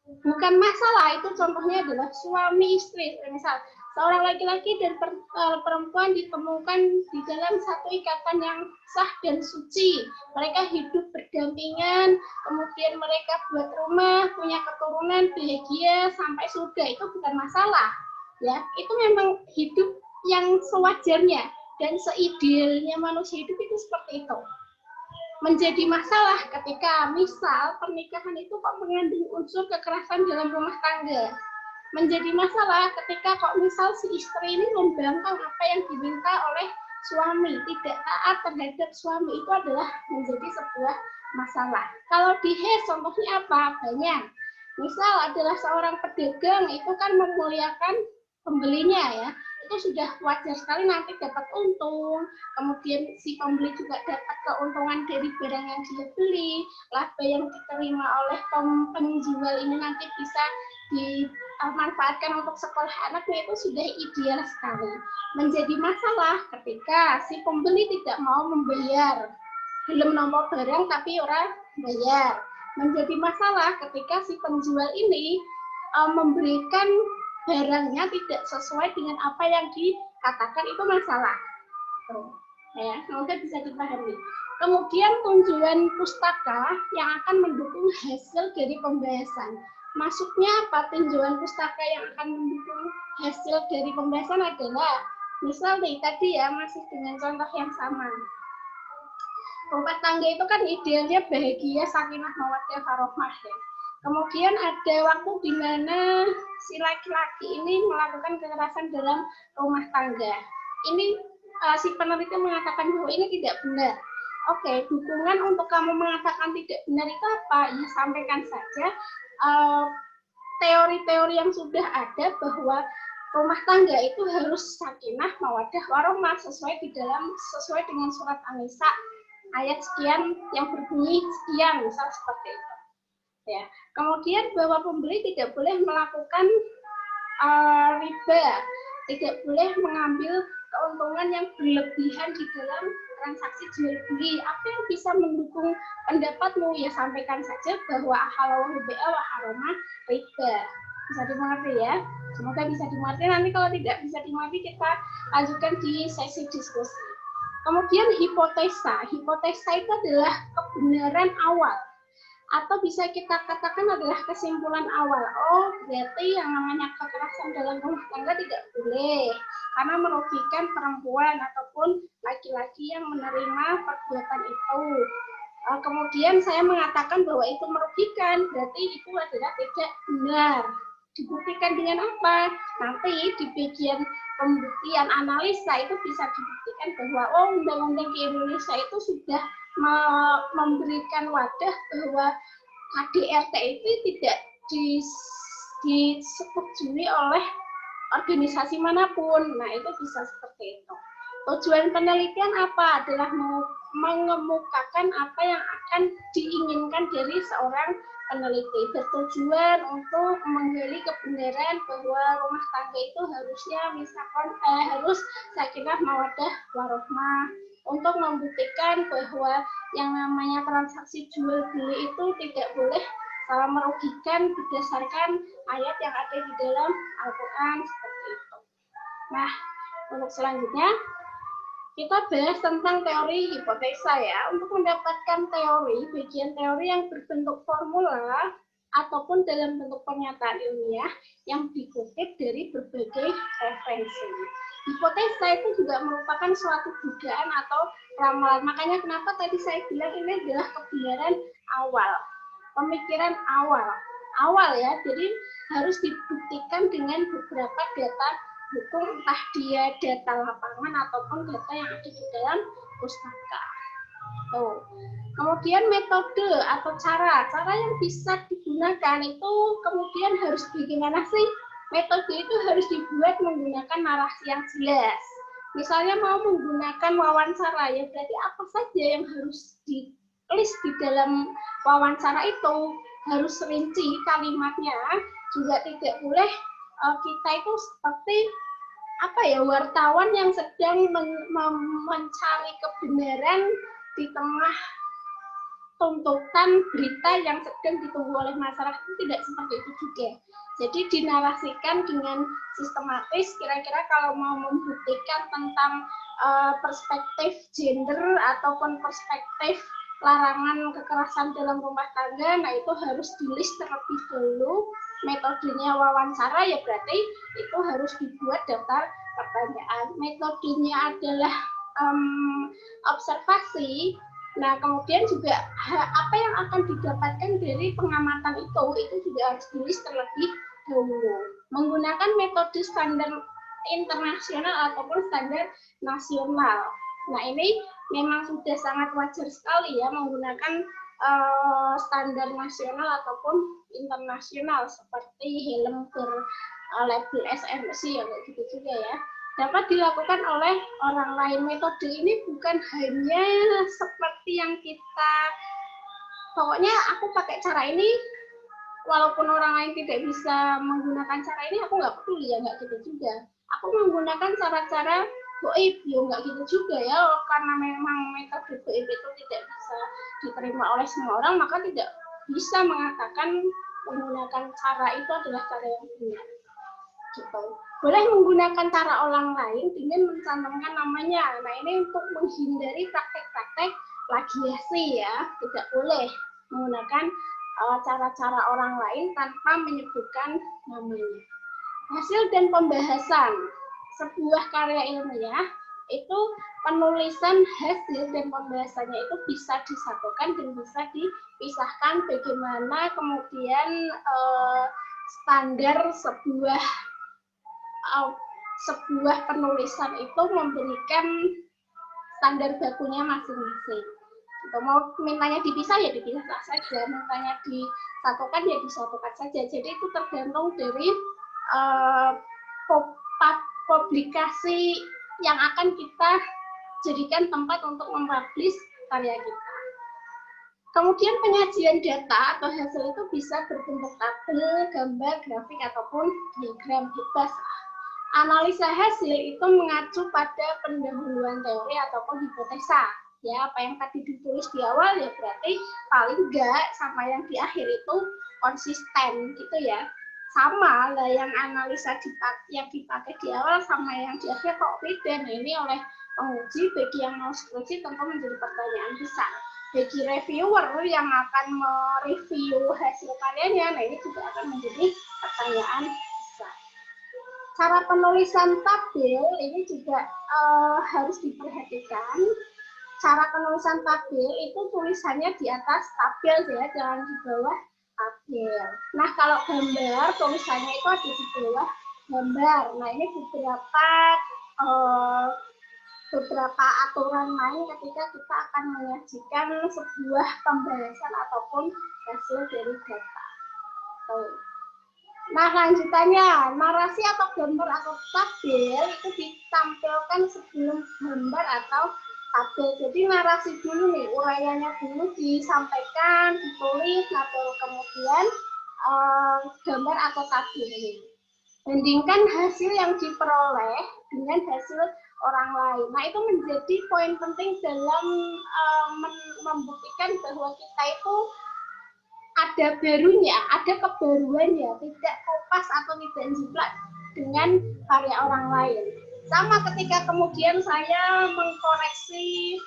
S2: Bukan masalah, itu contohnya adalah suami istri. Misal, seorang laki-laki dan perempuan ditemukan di dalam satu ikatan yang sah dan suci. Mereka hidup berdampingan, kemudian mereka buat rumah, punya keturunan, bahagia, sampai surga. Itu bukan masalah. Ya, itu memang hidup yang sewajarnya dan seidealnya manusia hidup itu seperti itu. Menjadi masalah ketika misal pernikahan itu kok mengandung unsur kekerasan dalam rumah tangga. Menjadi masalah ketika kok misal si istri ini membangkang apa yang diminta oleh suami, tidak taat terhadap suami, itu adalah menjadi sebuah masalah. Kalau di contohnya apa? Banyak. Misal adalah seorang pedagang itu kan memuliakan pembelinya ya. Itu sudah wajar sekali nanti dapat untung, kemudian si pembeli juga dapat keuntungan dari barang yang dia beli, laba yang diterima oleh penjual ini nanti bisa dimanfaatkan untuk sekolah anaknya, itu sudah ideal sekali. Menjadi masalah ketika si pembeli tidak mau membayar, belum nomor barang tapi orang bayar. Menjadi masalah ketika si penjual ini memberikan barangnya tidak sesuai dengan apa yang dikatakan, itu masalah. Ya, semoga bisa dipahami. Kemudian tujuan pustaka yang akan mendukung hasil dari pembahasan. Masuknya apa tujuan pustaka yang akan mendukung hasil dari pembahasan adalah, misal nih tadi ya, masih dengan contoh yang sama. Rumah tangga itu kan idealnya bahagia, sakinah, mawaddah, warahmah ya. Kemudian ada waktu di mana si laki-laki ini melakukan kekerasan dalam rumah tangga. Ini si peneliti mengatakan bahwa ini tidak benar. Oke, dukungan untuk kamu mengatakan tidak benar itu apa? Ya, sampaikan saja teori-teori yang sudah ada bahwa rumah tangga itu harus sakinah, mawaddah, warahmah sesuai dengan surat An-Nisa ayat sekian yang berbunyi sekian, misal seperti itu. Ya. Kemudian bahwa pembeli tidak boleh melakukan riba, tidak boleh mengambil keuntungan yang berlebihan di dalam transaksi jual beli. Apa yang bisa mendukung pendapatmu? Ya, sampaikan saja bahwa halalul bai'a wa harama riba. Bisa dimengerti ya? Semoga bisa dimengerti. Nanti kalau tidak bisa dimengerti kita lanjutkan di sesi diskusi. Kemudian hipotesa. Hipotesa itu adalah kebenaran awal, atau bisa kita katakan adalah kesimpulan awal. Oh, berarti yang namanya kekerasan dalam rumah tangga tidak boleh, karena merugikan perempuan ataupun laki-laki yang menerima perbuatan itu. Kemudian saya mengatakan bahwa itu merugikan, berarti itu adalah tidak benar. Dibuktikan dengan apa? Nanti di bagian pembuktian analisa itu bisa dibuktikan bahwa undang-undang di Indonesia itu sudah memberikan wadah bahwa KDRT itu tidak disetujui oleh organisasi manapun. Nah, itu bisa seperti itu. Tujuan penelitian apa? Adalah mengemukakan apa yang akan diinginkan dari seorang peneliti. Bertujuan untuk menggali kebenaran bahwa rumah tangga itu harusnya misalkan harus sakinah, mawaddah, warahmah. Untuk membuktikan bahwa yang namanya transaksi jual beli itu tidak boleh merugikan berdasarkan ayat yang ada di dalam Al-Quran seperti itu. Nah, untuk selanjutnya kita bahas tentang teori hipotesa ya. Untuk mendapatkan teori, bagian teori yang berbentuk formula ataupun dalam bentuk pernyataan ilmiah yang dikutip dari berbagai referensi. Hipotesa itu juga merupakan suatu dugaan atau ramalan. Makanya kenapa tadi saya bilang ini adalah kebenaran awal, pemikiran awal ya. Jadi harus dibuktikan dengan beberapa data hukum, entah dia data lapangan ataupun data yang ada di dalam pustaka. Tuh. Kemudian metode atau cara yang bisa digunakan itu kemudian harus bagaimana sih? Metode itu harus dibuat menggunakan narasi yang jelas. Misalnya mau menggunakan wawancara, ya berarti apa saja yang harus ditulis di dalam wawancara itu, harus rinci kalimatnya, juga tidak boleh kita itu seperti wartawan yang sedang mencari kebenaran di tengah tuntutan berita yang sedang ditunggu oleh masyarakat. Itu tidak seperti itu juga. Jadi dinarasikan dengan sistematis, kira-kira kalau mau membuktikan tentang perspektif gender ataupun perspektif larangan kekerasan dalam rumah tangga, nah itu harus di-list terlebih dulu. Metodenya wawancara, ya berarti itu harus dibuat daftar pertanyaan. Metodenya adalah observasi. Nah, kemudian juga apa yang akan didapatkan dari pengamatan itu juga harus di-list terlebih dahulu. Menggunakan metode standar internasional ataupun standar nasional. Nah, ini memang sudah sangat wajar sekali ya menggunakan standar nasional ataupun internasional seperti helm berlabel SMC ya, kayak gitu juga ya. Dapat dilakukan oleh orang lain. Metode ini bukan hanya seperti yang kita, pokoknya aku pakai cara ini, walaupun orang lain tidak bisa menggunakan cara ini, aku nggak peduli ya, nggak gitu juga. Aku menggunakan cara-cara goib, ya nggak gitu juga ya, karena memang metode goib itu tidak bisa diterima oleh semua orang, maka tidak bisa mengatakan menggunakan cara itu adalah cara yang benar. Gitu. Boleh menggunakan cara orang lain dengan mencantumkan namanya. Nah, ini untuk menghindari praktek-praktek plagiasi ya. Tidak boleh menggunakan cara-cara orang lain tanpa menyebutkan namanya. Hasil dan pembahasan sebuah karya ilmiah itu penulisan hasil dan pembahasannya itu bisa disatukan dan bisa dipisahkan. Bagaimana kemudian standar sebuah penulisan itu memberikan standar bakunya masing-masing. Gitu. Mau mintanya dipisah ya dipisah saja, mintanya disatukan ya disatukan saja. Jadi itu tergantung dari publikasi yang akan kita jadikan tempat untuk mempublish karya kita. Kemudian penyajian data atau hasil itu bisa berbentuk tabel, gambar, grafik, ataupun diagram bebas. Analisa hasil itu mengacu pada pendahuluan teori ataupun hipotesa. Ya, apa yang tadi ditulis di awal ya berarti paling enggak sama yang di akhir itu konsisten gitu ya. Sama lah yang analisa yang dipakai di awal sama yang di akhir kok beda. Nah, ini oleh penguji, bagi yang mau skripsi tentu menjadi pertanyaan besar. Bagi reviewer yang akan mereview hasil karyanya, nah ini juga akan menjadi pertanyaan besar. Cara penulisan tabel ini juga harus diperhatikan. Cara penulisan tabel itu tulisannya di atas tabel ya, jangan di bawah tabel. Nah, kalau gambar tulisannya itu ada di bawah gambar. Nah, ini beberapa aturan main ketika kita akan menyajikan sebuah pembahasan ataupun hasil dari data. Nah, lanjutannya, narasi atau gambar atau tabel itu ditampilkan sebelum gambar atau tabel. Jadi narasi dulu nih, uraiannya dulu disampaikan, ditulis, atau kemudian gambar atau tabel ini. Bandingkan hasil yang diperoleh dengan hasil orang lain. Nah, itu menjadi poin penting dalam membuktikan bahwa kita itu ada barunya, ada kebaruannya, tidak kopas atau tidak jiplak dengan karya orang lain. Sama ketika kemudian saya mengkoreksi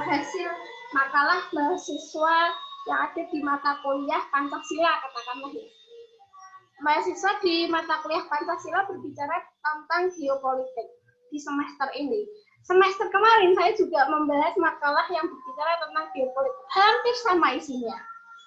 S2: hasil makalah mahasiswa yang ada di mata kuliah Pancasila, katakanlah ya. Mahasiswa di mata kuliah Pancasila berbicara tentang geopolitik di semester ini. Semester kemarin saya juga membahas makalah yang berbicara tentang geopolitik. Hampir sama isinya.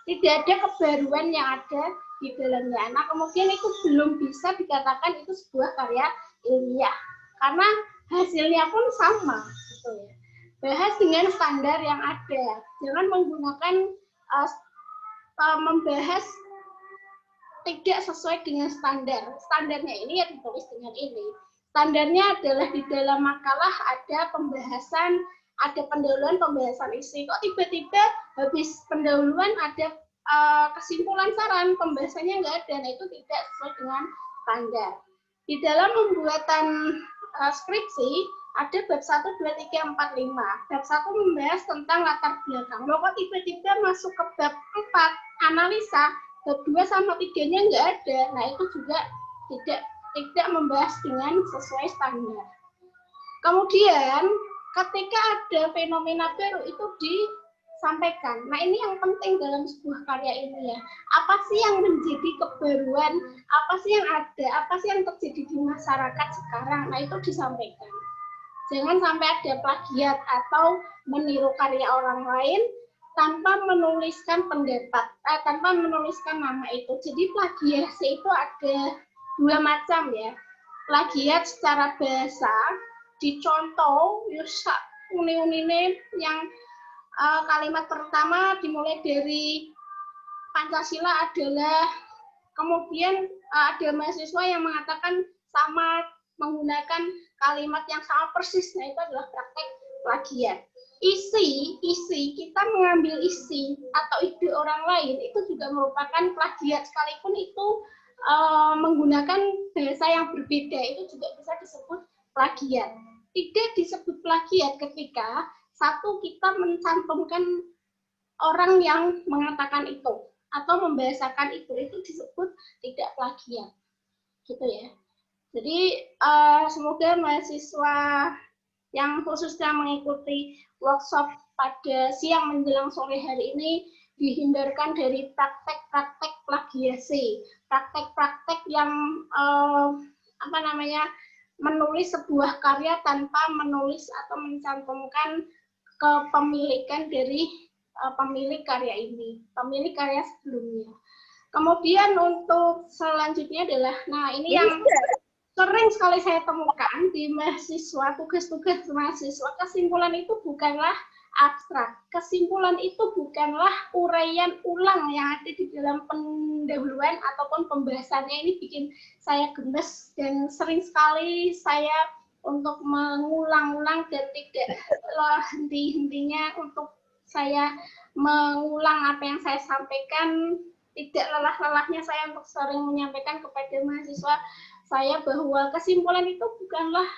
S2: Tidak ada kebaruan yang ada di dalamnya. Nah, kemudian itu belum bisa dikatakan itu sebuah karya ilmiah. Karena hasilnya pun sama. Gitu ya. Bahas dengan standar yang ada. Jangan menggunakan membahas tidak sesuai dengan standar. Standarnya ini ya ditulis dengan ini. Standarnya adalah di dalam makalah ada pembahasan, ada pendahuluan, pembahasan isi. Kok tiba-tiba habis pendahuluan ada kesimpulan saran, pembahasannya nggak ada. Nah, itu tidak sesuai dengan standar. Di dalam pembuatan skripsi, ada bab 1, 2, 3, 4, 5. Bab 1 membahas tentang latar belakang. Loh kok tiba-tiba masuk ke bab 4, analisa, bab 2 sama 3-nya nggak ada. Nah, itu juga tidak membahas dengan sesuai standar. Kemudian, ketika ada fenomena baru itu disampaikan. Nah, ini yang penting dalam sebuah karya ilmiah. Apa sih yang menjadi kebaruan? Apa sih yang ada? Apa sih yang terjadi di masyarakat sekarang? Nah, itu disampaikan. Jangan sampai ada plagiat atau meniru karya orang lain tanpa menuliskan pendapat, tanpa menuliskan nama itu. Jadi plagiasi itu ada dua macam ya. Plagiat secara bahasa, dicontoh, yusak uni-unine yang kalimat pertama dimulai dari Pancasila adalah, kemudian ada mahasiswa yang mengatakan sama menggunakan kalimat yang sama persis. Nah, itu adalah praktek plagiat. Isi, kita mengambil isi atau ide orang lain itu juga merupakan plagiat, sekalipun itu menggunakan bahasa yang berbeda, itu juga bisa disebut plagiat. Tidak disebut plagiat ketika satu kita mencantumkan orang yang mengatakan itu atau membahasakan itu disebut tidak plagiat, gitu ya. Jadi semoga mahasiswa yang khususnya mengikuti workshop pada siang menjelang sore hari ini dihindarkan dari praktek-praktek plagiasi, praktek-praktek yang menulis sebuah karya tanpa menulis atau mencantumkan kepemilikan dari pemilik karya ini, pemilik karya sebelumnya. Kemudian untuk selanjutnya adalah, nah ini yang sering sekali saya temukan di mahasiswa, tugas-tugas mahasiswa, kesimpulan itu bukanlah abstrak. Kesimpulan itu bukanlah uraian ulang yang ada di dalam pendahuluan ataupun pembahasannya. Ini bikin saya gemes dan sering sekali saya untuk mengulang-ulang dan tidak henti-hentinya untuk saya mengulang apa yang saya sampaikan. Tidak lelah-lelahnya saya untuk sering menyampaikan kepada mahasiswa saya bahwa kesimpulan itu bukanlah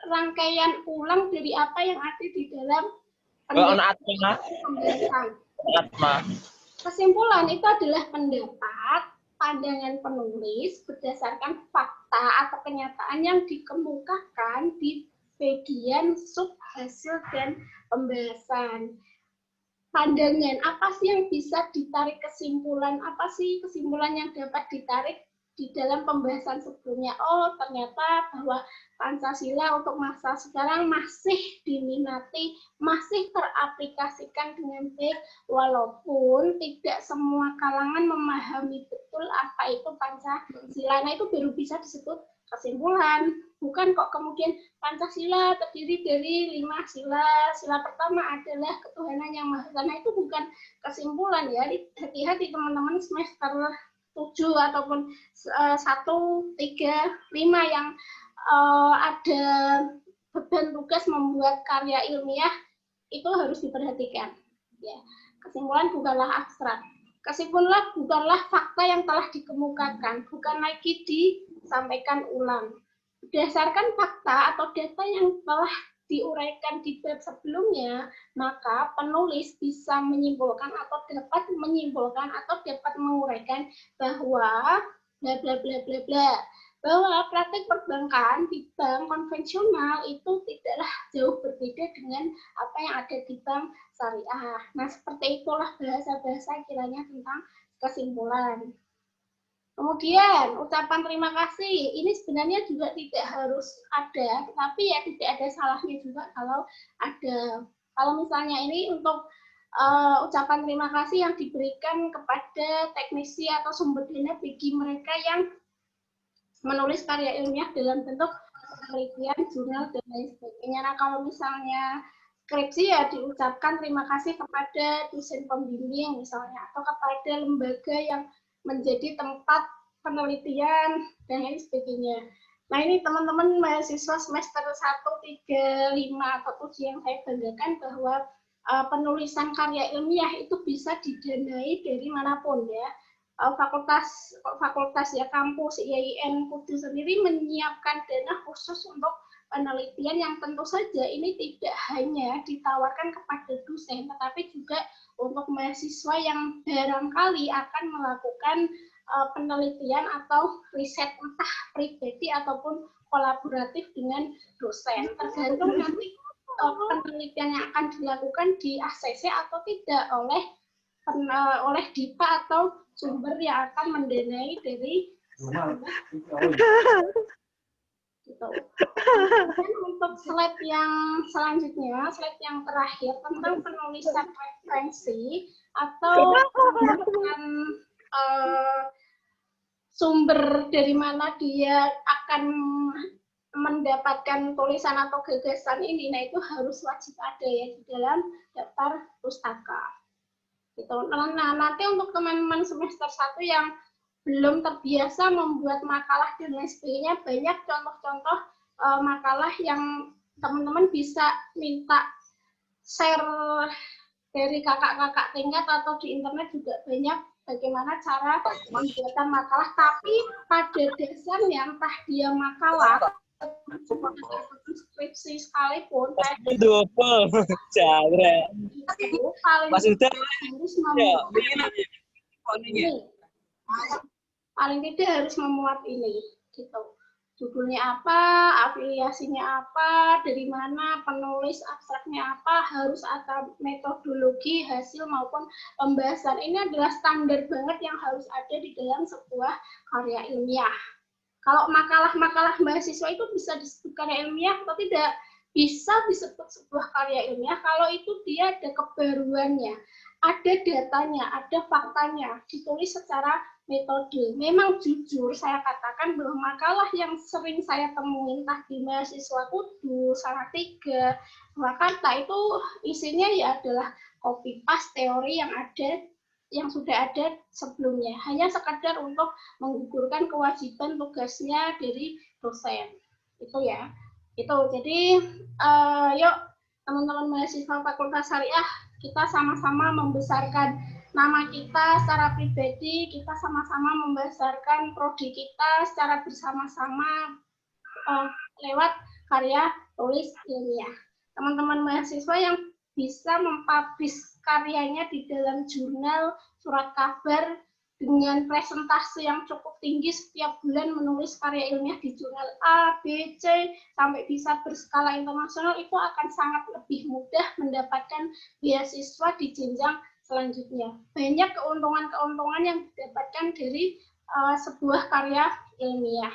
S2: rangkaian ulang dari apa yang ada di dalam pembahasan. Kesimpulan itu adalah pendapat, pandangan penulis berdasarkan fakta atau kenyataan yang dikemukakan di bagian sub hasil dan pembahasan. Pandangan, apa sih yang bisa ditarik kesimpulan, apa sih kesimpulan yang dapat ditarik di dalam pembahasan sebelumnya. Oh, ternyata bahwa Pancasila untuk masa sekarang masih diminati, masih teraplikasikan dengan baik, walaupun tidak semua kalangan memahami betul apa itu Pancasila. Nah, itu baru bisa disebut kesimpulan. Bukan kok kemudian Pancasila terdiri dari 5 sila. Sila pertama adalah ketuhanan yang maha esa. Nah, itu bukan kesimpulan ya. Hati-hati teman-teman semester 7 ataupun 1, 3, 5 yang ada beban tugas membuat karya ilmiah itu harus diperhatikan. Ya. Kesimpulan bukanlah abstrak. Kesimpulan bukanlah fakta yang telah dikemukakan, bukan lagi disampaikan ulang. Berdasarkan fakta atau data yang telah diuraikan di bab sebelumnya, maka penulis bisa menyimpulkan atau dapat menyimpulkan atau dapat menguraikan bahwa bla bla bla bla bla, bahwa praktik perbankan di bank konvensional itu tidaklah jauh berbeda dengan apa yang ada di bank syariah. Nah, seperti itulah bahasa-bahasa kiranya tentang kesimpulan. Kemudian ucapan terima kasih ini sebenarnya juga tidak harus ada, tetapi ya tidak ada salahnya juga kalau ada. Kalau misalnya ini untuk ucapan terima kasih yang diberikan kepada teknisi atau sumber dana bagi mereka yang menulis karya ilmiah dalam bentuk penelitian, jurnal, dan lain sebagainya. Nah, kalau misalnya skripsi ya diucapkan terima kasih kepada dosen pembimbing misalnya, atau kepada lembaga yang menjadi tempat penelitian, dan lain sebagainya. Nah, ini teman-teman mahasiswa semester 1, 3, 5, atau 7 yang saya banggakan bahwa penulisan karya ilmiah itu bisa didanai dari manapun ya. fakultas ya kampus IAIN Kudus sendiri menyiapkan dana khusus untuk penelitian yang tentu saja ini tidak hanya ditawarkan kepada dosen, tetapi juga untuk mahasiswa yang barangkali akan melakukan penelitian atau riset entah pribadi ataupun kolaboratif dengan dosen. Tergantung nanti penelitian yang akan dilakukan di ACC atau tidak oleh DIPA atau sumber yang akan mendanai dari gitu. Dan untuk slide yang selanjutnya, slide yang terakhir tentang penulisan referensi atau menemukan sumber dari mana dia akan mendapatkan tulisan atau gagasan ini, nah itu harus wajib ada ya di dalam daftar pustaka. Gitu. Nah, nanti untuk teman-teman semester 1 yang belum terbiasa membuat makalah dan lain sebagainya, banyak contoh-contoh makalah yang teman-teman bisa minta share dari kakak-kakak tingkat atau di internet juga banyak bagaimana cara membuat makalah, tapi pada dasarnya entah dia makalah skripsi sekalipun itu paling tidak harus memuat ini gitu. Judulnya apa, afiliasinya apa, dari mana, penulis abstraknya apa, harus ada metodologi, hasil maupun pembahasan. Ini adalah standar banget yang harus ada di dalam sebuah karya ilmiah. Kalau makalah-makalah mahasiswa itu bisa disebut karya ilmiah atau tidak? Bisa disebut sebuah karya ilmiah kalau itu dia ada kebaruannya, ada datanya, ada faktanya, ditulis secara metode. Memang jujur saya katakan bahwa makalah yang sering saya temuin entah di mahasiswa Kudus, Salatiga, Purwakarta itu isinya ya adalah copy paste teori yang sudah ada sebelumnya, hanya sekadar untuk menggugurkan kewajiban tugasnya dari dosen. Itu ya. Itu. Jadi yuk teman-teman mahasiswa Fakultas Syariah, kita sama-sama membesarkan nama kita secara pribadi, kita sama-sama membesarkan prodi kita secara bersama-sama lewat karya tulis ilmiah. Teman-teman mahasiswa yang bisa mempublish karyanya di dalam jurnal, surat kabar, dengan presentasi yang cukup tinggi setiap bulan menulis karya ilmiah di jurnal A, B, C, sampai bisa berskala internasional, itu akan sangat lebih mudah mendapatkan beasiswa di jenjang selanjutnya. Banyak keuntungan-keuntungan yang didapatkan dari sebuah karya ilmiah.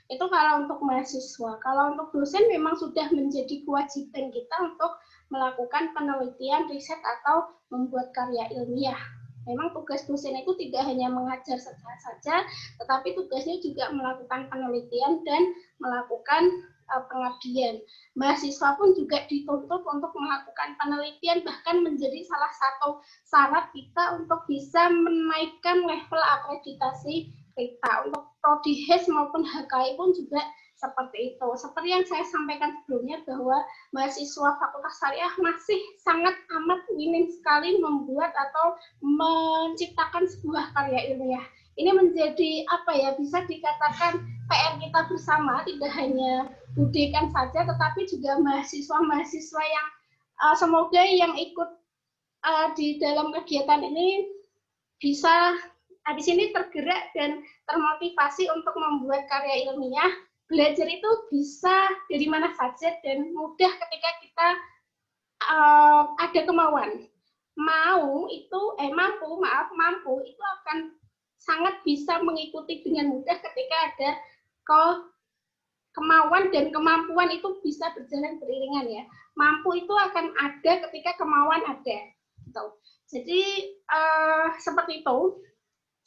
S2: Itu kalau untuk mahasiswa. Kalau untuk dosen memang sudah menjadi kewajiban kita untuk melakukan penelitian, riset, atau membuat karya ilmiah. Memang tugas dosen itu tidak hanya mengajar saja, tetapi tugasnya juga melakukan penelitian dan melakukan pengabdian. Mahasiswa pun juga dituntut untuk melakukan penelitian, bahkan menjadi salah satu syarat kita untuk bisa menaikkan level akreditasi kita. Untuk prodi HES maupun HKI pun juga seperti itu. Seperti yang saya sampaikan sebelumnya bahwa mahasiswa Fakultas Syariah masih sangat amat minim sekali membuat atau menciptakan sebuah karya ilmiah. Ini menjadi apa ya, bisa dikatakan PR kita bersama, tidak hanya Budekan saja, tetapi juga mahasiswa-mahasiswa yang semoga yang ikut di dalam kegiatan ini bisa habis ini tergerak dan termotivasi untuk membuat karya ilmiah. Belajar itu bisa dari mana saja dan mudah ketika kita ada kemauan. Mampu itu akan sangat bisa mengikuti dengan mudah ketika ada kemauan dan kemampuan itu bisa berjalan beriringan ya. Mampu itu akan ada ketika kemauan ada. Gitu. Jadi seperti itu.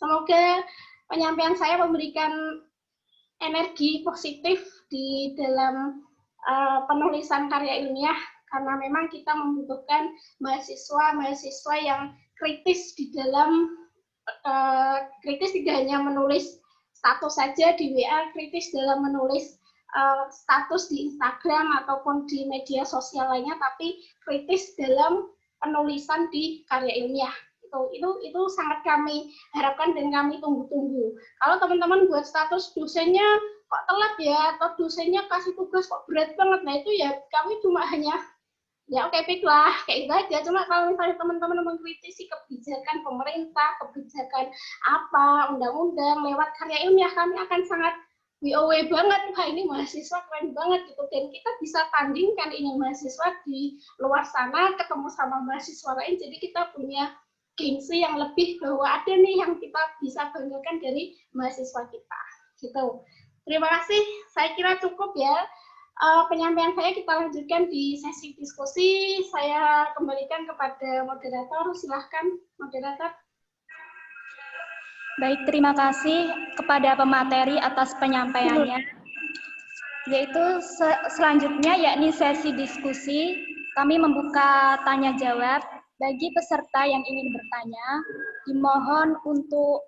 S2: Semoga penyampaian saya memberikan energi positif di dalam penulisan karya ilmiah, karena memang kita membutuhkan mahasiswa yang kritis di dalam kritis tidak hanya menulis status saja di WA, kritis dalam menulis status di Instagram ataupun di media sosial lainnya, tapi kritis dalam penulisan di karya ilmiah. gitu. Itu sangat kami harapkan dan kami tunggu-tunggu. Kalau teman-teman buat status dosennya kok telat ya, atau dosennya kasih tugas kok berat banget, nah itu ya kami cuma hanya ya oke, baiklah, kayak gitu aja. Cuma kalau misalnya teman-teman mengkritisi kebijakan pemerintah, kebijakan apa, undang-undang lewat karya ilmiah, kami akan sangat WOW banget. Wah, ini mahasiswa keren banget gitu. Dan kita bisa tandingkan ini mahasiswa di luar sana ketemu sama mahasiswa lain. Jadi kita punya gengsi yang lebih bahwa ada nih yang kita bisa banggakan dari mahasiswa kita. Gitu. Terima kasih. Saya kira cukup ya. Penyampaian saya kita lanjutkan di sesi diskusi. Saya kembalikan kepada moderator. Silahkan, moderator.
S1: Baik, terima kasih kepada pemateri atas penyampaiannya. Yaitu selanjutnya yakni sesi diskusi. Kami membuka tanya jawab. Bagi peserta yang ingin bertanya, dimohon untuk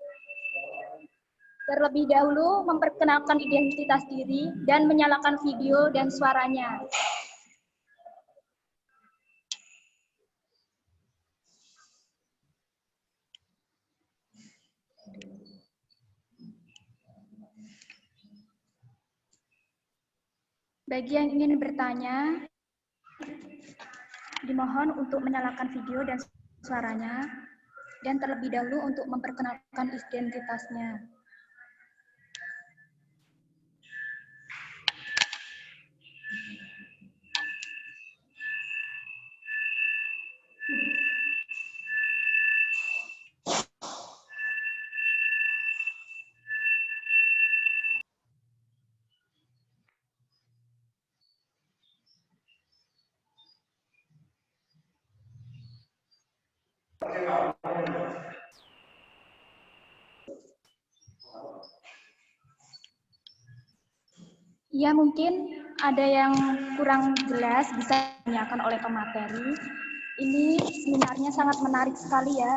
S1: terlebih dahulu memperkenalkan identitas diri dan menyalakan video dan suaranya. Bagi yang ingin bertanya, dimohon untuk menyalakan video dan suaranya, dan terlebih dahulu untuk memperkenalkan identitasnya. Ya, mungkin ada yang kurang jelas bisa ditanyakan oleh pemateri. Ini seminarnya sangat menarik sekali ya.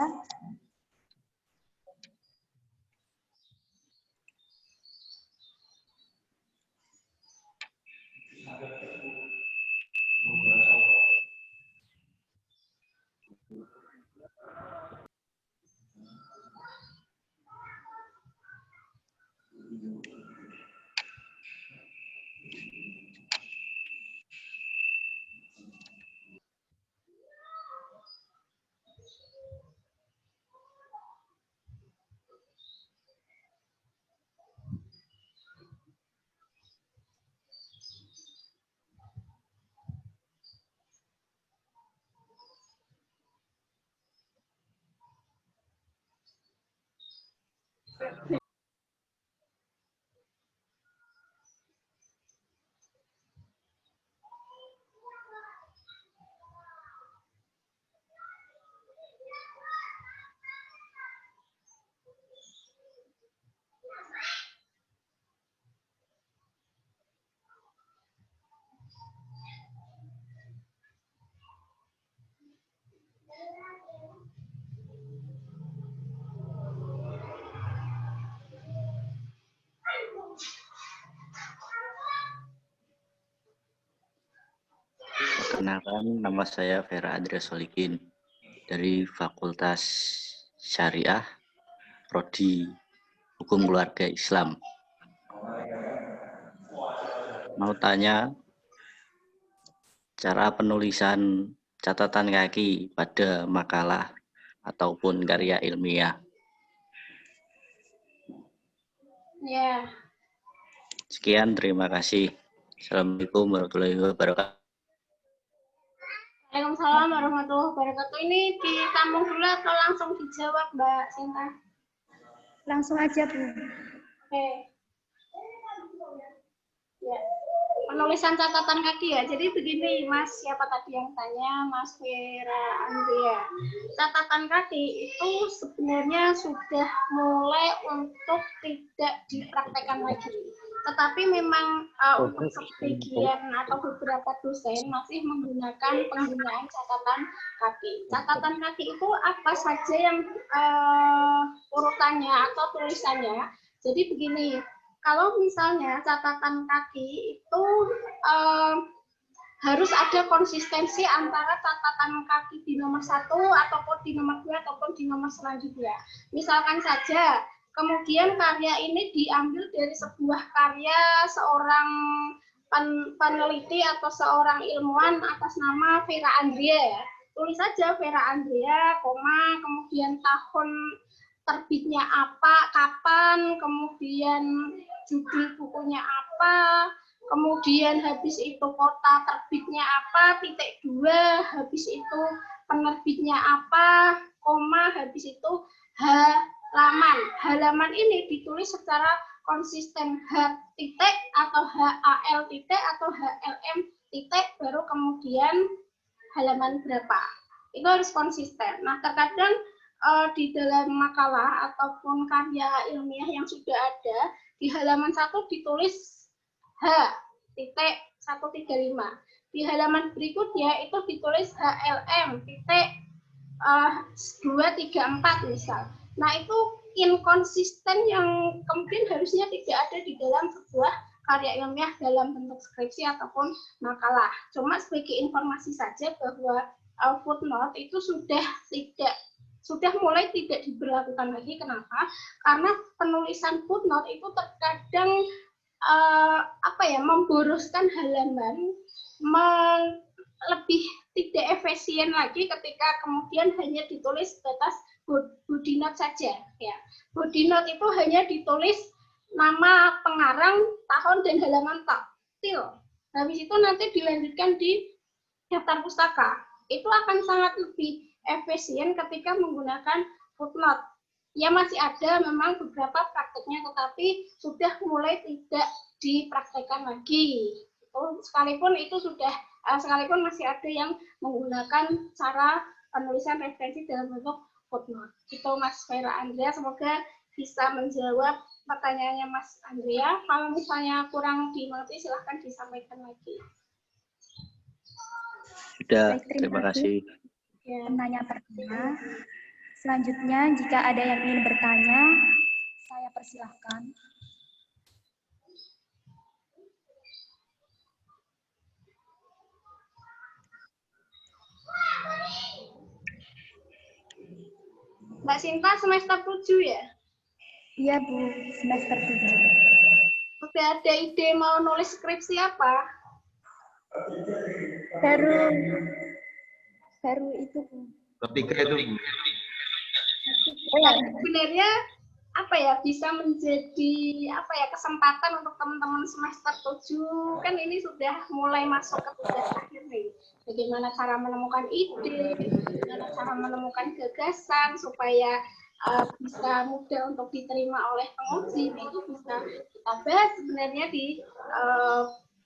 S4: Perkenalkan, nama saya Vera Adria Solikin dari Fakultas Syariah, Prodi Hukum Keluarga Islam. Mau tanya cara penulisan catatan kaki pada makalah ataupun karya ilmiah.
S2: Ya.
S4: Sekian, terima kasih. Assalamualaikum warahmatullahi wabarakatuh.
S2: Waalaikumsalam warahmatullahi wabarakatuh. Ini disambung dulu atau langsung dijawab, Mbak Sinta?
S1: Langsung aja, Bu.
S2: Oke. Ya. Penulisan catatan kaki ya. Jadi begini, Mas, siapa tadi yang tanya? Mas Vera Andrea. Catatan kaki itu sebenarnya sudah mulai untuk tidak dipraktekkan lagi. Tetapi memang untuk sebagian atau beberapa dosen masih menggunakan penggunaan catatan kaki. Catatan kaki itu apa saja yang urutannya atau tulisannya. Jadi begini, kalau misalnya catatan kaki itu harus ada konsistensi antara catatan kaki di nomor 1 ataupun di nomor 2 ataupun di nomor selanjutnya. Misalkan saja, kemudian karya ini diambil dari sebuah karya seorang peneliti atau seorang ilmuwan atas nama Vera Andrea ya. Tulis saja Vera Andrea, koma, kemudian tahun terbitnya apa, kapan, kemudian judul bukunya apa, kemudian habis itu kota terbitnya apa, titik 2, habis itu penerbitnya apa, koma, habis itu halaman. Halaman ini ditulis secara konsisten H titik atau HAL titik atau HLM titik, baru kemudian halaman berapa. Itu harus konsisten. Nah, terkadang di dalam makalah ataupun karya ilmiah yang sudah ada, di halaman 1 ditulis H titik 135. Di halaman berikutnya itu ditulis HLM titik 234 misal. Nah, itu inkonsisten yang kemudian harusnya tidak ada di dalam sebuah karya ilmiah dalam bentuk skripsi ataupun makalah. Cuma sebagai informasi saja bahwa footnote itu sudah mulai tidak diberlakukan lagi. Kenapa? Karena penulisan footnote itu terkadang memboroskan halaman, lebih tidak efisien lagi ketika kemudian hanya ditulis batas body note saja. Ya, body note itu hanya ditulis nama pengarang, tahun dan halaman taktil. Habis itu nanti dilanjutkan di daftar pustaka. Itu akan sangat lebih efisien ketika menggunakan footnote. Ya, masih ada memang beberapa prakteknya, tetapi sudah mulai tidak dipraktekkan lagi. Sekalipun masih ada yang menggunakan cara penulisan referensi dalam bentuk footnote. Itu Mas Vera Andrea, semoga bisa menjawab pertanyaannya Mas Andrea. Kalau misalnya kurang dimengerti, silahkan disampaikan lagi.
S4: Sudah,
S1: Baik,
S4: terima kasih.
S1: Penanya pertama. Selanjutnya, jika ada yang ingin bertanya, saya persilahkan.
S2: Mbak Sinta semester 7 ya?
S1: Iya, Bu, semester 7.
S2: Udah ada ide mau nulis skripsi apa?
S1: Baru itu, Bu.
S3: Ketiga itu, Bu.
S2: Sebenarnya bisa menjadi kesempatan untuk teman-teman semester 7, kan ini sudah mulai masuk ke tugas akhir nih. Bagaimana cara menemukan ide, bagaimana cara menemukan gagasan supaya bisa mudah untuk diterima oleh penguji. Itu bisa kita bahas sebenarnya di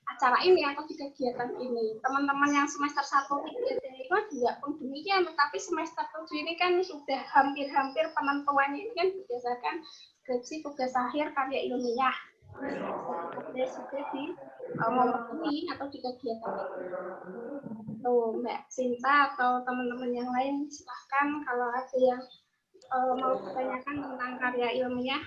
S2: acara ini atau di kegiatan ini. Teman-teman yang semester 1, 3, dan 5 juga pun demikian, tetapi semester 7 ini kan sudah hampir-hampir penentuannya ini kan berdasarkan skripsi tugas akhir karya ilmiah. Sudah di memenuhi atau di kegiatan itu. Tuh, Mbak Sinta atau teman-teman yang lain silahkan kalau ada yang mau bertanyakan tentang karya ilmiah.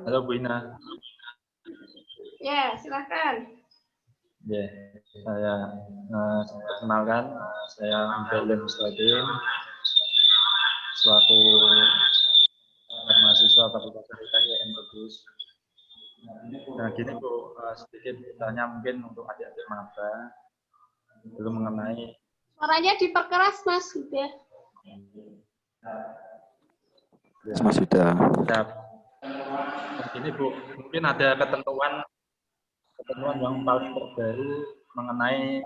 S3: Halo Bu Ina.
S2: Ya, silakan.
S3: Ya, saya perkenalkan, saya Abdul Mustaqim, selaku mahasiswa Fakultas Syariah IAIN Kudus. Nah, gini Bu, sedikit bertanya mungkin untuk adik-adik maba dulu mengenai.
S2: Suaranya diperkeras, Mas, sudah.
S3: Mas sudah. Ini Bu, mungkin ada ketentuan yang paling terbaru mengenai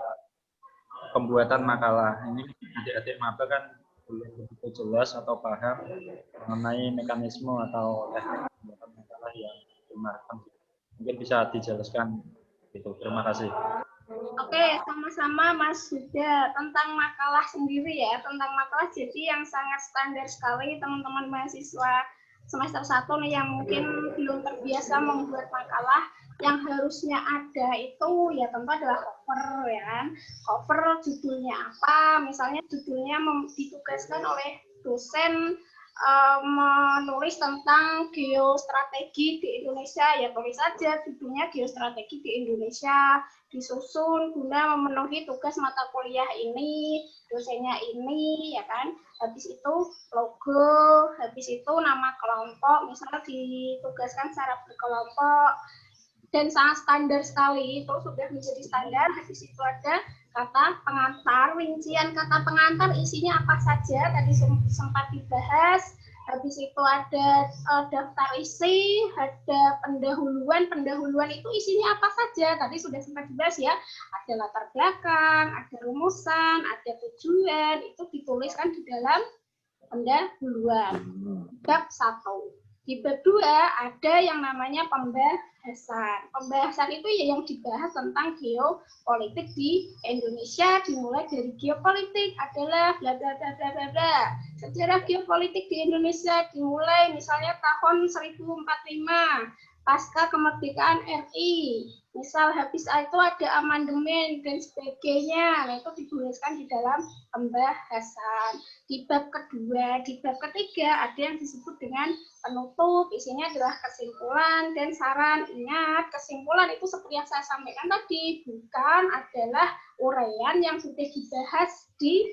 S3: pembuatan makalah. Ini adik-adik maba kan belum begitu jelas atau paham mengenai mekanisme atau teknik pembuatan makalah yang digunakan. Mungkin bisa dijelaskan gitu. Terima kasih.
S2: Oke, Oke, sama-sama Mas Huda. Tentang makalah sendiri ya, tentang makalah jadi yang sangat standar sekali teman-teman mahasiswa semester 1 nih yang mungkin belum terbiasa membuat makalah, yang harusnya ada itu ya tentu adalah cover ya kan. Cover judulnya apa, misalnya judulnya ditugaskan oleh dosen menulis tentang geostrategi di Indonesia, ya tulis saja judulnya geostrategi di Indonesia, disusun guna memenuhi tugas mata kuliah ini, dosennya ini, ya kan. Habis itu logo, habis itu nama kelompok, misalnya ditugaskan secara berkelompok, dan sangat standar sekali, itu sudah menjadi standar. Habis itu ada kata pengantar, rincian kata pengantar isinya apa saja, tadi sempat dibahas. Habis itu ada daftar isi, ada pendahuluan itu isinya apa saja, tadi sudah sempat dibahas ya. Ada latar belakang, ada rumusan, ada tujuan, itu dituliskan di dalam pendahuluan. Bab 1. Di bab 2 ada yang namanya pembahasan. Pembahasan itu ya yang dibahas tentang geopolitik di Indonesia, dimulai dari geopolitik adalah bla bla bla bla bla bla. Sejarah geopolitik di Indonesia dimulai misalnya tahun 1045 pasca kemerdekaan RI. Misal habis itu ada amandemen dan sebagainya. Nah, itu dituliskan di dalam pembahasan. Di bab kedua, di bab ketiga ada yang disebut dengan penutup, isinya adalah kesimpulan dan saran. Ingat, kesimpulan itu seperti yang saya sampaikan tadi, bukan adalah uraian yang sudah dibahas di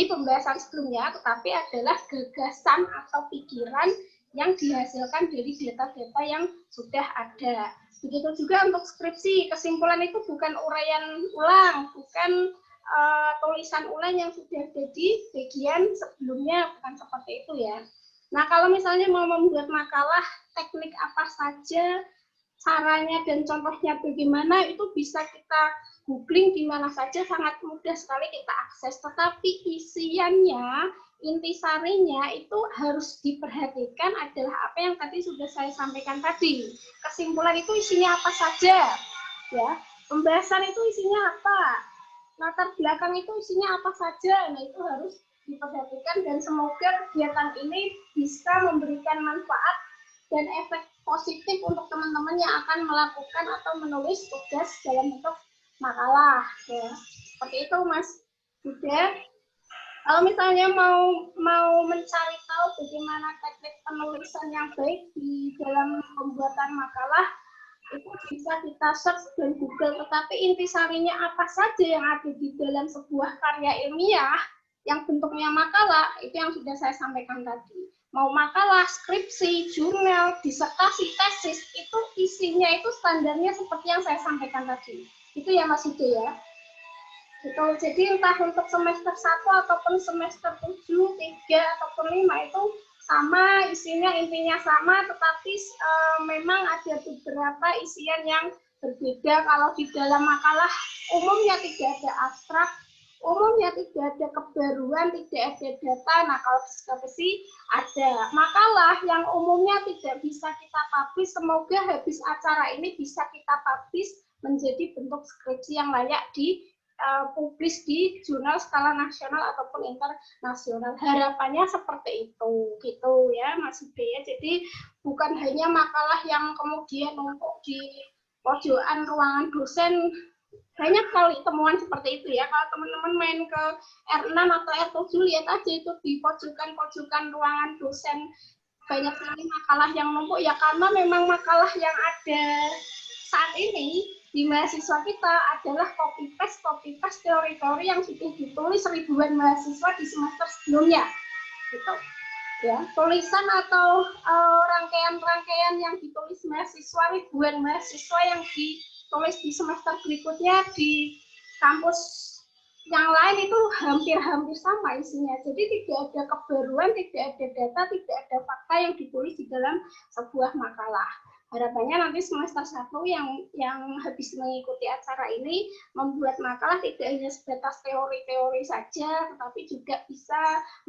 S2: pembahasan sebelumnya, tetapi adalah gagasan atau pikiran yang dihasilkan dari data-data yang sudah ada. Begitu juga untuk skripsi, kesimpulan itu bukan uraian ulang, bukan tulisan ulang yang sudah ada di bagian sebelumnya, bukan seperti itu ya. Nah, kalau misalnya mau membuat makalah, teknik apa saja, caranya dan contohnya bagaimana, itu bisa kita googling di mana saja, sangat mudah sekali kita akses. Tetapi isiannya, intisarinya itu harus diperhatikan adalah apa yang tadi sudah saya sampaikan tadi. Kesimpulan itu isinya apa saja, ya. Pembahasan itu isinya apa, latar belakang itu isinya apa saja. Nah, itu harus diperhatikan dan semoga kegiatan ini bisa memberikan manfaat dan efek positif untuk teman-teman yang akan melakukan atau menulis tugas dalam bentuk makalah. Ya. Seperti itu, Mas Huda. Kalau misalnya mau mencari tahu bagaimana teknik penulisan yang baik di dalam pembuatan makalah, itu bisa kita search dan Google, tetapi intisarinya apa saja yang ada di dalam sebuah karya ilmiah yang bentuknya makalah, itu yang sudah saya sampaikan tadi. Mau makalah, skripsi, jurnal, disertasi, tesis, itu isinya itu standarnya seperti yang saya sampaikan tadi. Itu ya Mas Huda ya. Gitu. Jadi entah untuk semester 1 ataupun semester 7, 3, ataupun 5 itu sama, isinya intinya sama, tetapi memang ada beberapa isian yang berbeda. Kalau di dalam makalah umumnya tidak ada abstrak, umumnya tidak ada kebaruan, tidak ada data. Nah, kalau diskusi ada makalah yang umumnya tidak bisa kita publish, semoga habis acara ini bisa kita publish menjadi bentuk skripsi yang layak publis di jurnal skala nasional ataupun internasional. Harapannya seperti itu, gitu ya Mas Huda ya. Jadi bukan hanya makalah yang kemudian numpuk di pojokan ruangan dosen. Banyak kali temuan seperti itu ya. Kalau teman-teman main ke R6 atau R7, lihat aja itu di pojokan-pojokan ruangan dosen. Banyak sekali makalah yang numpuk ya, karena memang makalah yang ada saat ini di mahasiswa kita adalah copy paste teori-teori yang sudah ditulis ribuan mahasiswa di semester sebelumnya, gitu. Ya, tulisan atau rangkaian-rangkaian yang ditulis mahasiswa, ribuan mahasiswa yang ditulis di semester berikutnya di kampus yang lain itu hampir-hampir sama isinya. Jadi tidak ada kebaruan, tidak ada data, tidak ada fakta yang ditulis di dalam sebuah makalah. Harapannya nanti semester 1 yang habis mengikuti acara ini membuat makalah tidak hanya sebatas teori-teori saja, tetapi juga bisa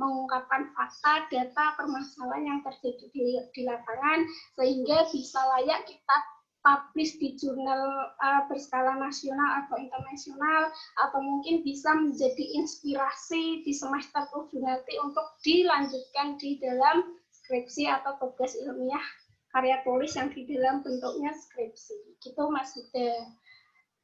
S2: mengungkapkan fakta, data, permasalahan yang terjadi di lapangan, sehingga bisa layak kita publish di jurnal berskala nasional atau internasional, atau mungkin bisa menjadi inspirasi di semester 7 nanti untuk dilanjutkan di dalam skripsi atau tugas ilmiah karya tulis yang di dalam bentuknya skripsi. Gitu Mas Huda.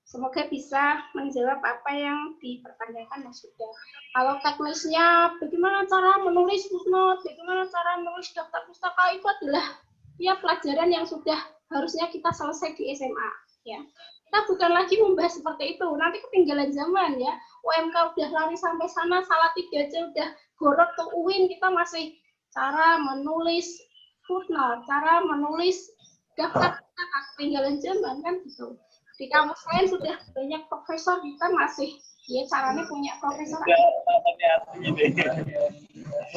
S2: Semoga bisa menjawab apa yang dipertanyakan Mas Huda. Kalau teknisnya, bagaimana cara menulis footnote, bagaimana cara menulis daftar pustaka, itu adalah ya pelajaran yang sudah harusnya kita selesai di SMA. Ya, kita bukan lagi membahas seperti itu. Nanti ketinggalan zaman ya. UMK udah lari sampai sana, salah 3 aja udah gorok ke UIN, kita masih cara menulis footnote, cara menulis daftar pustaka, ketinggalan zaman kan gitu. Di kampus lain sudah banyak profesor, kita masih ya caranya punya profesor.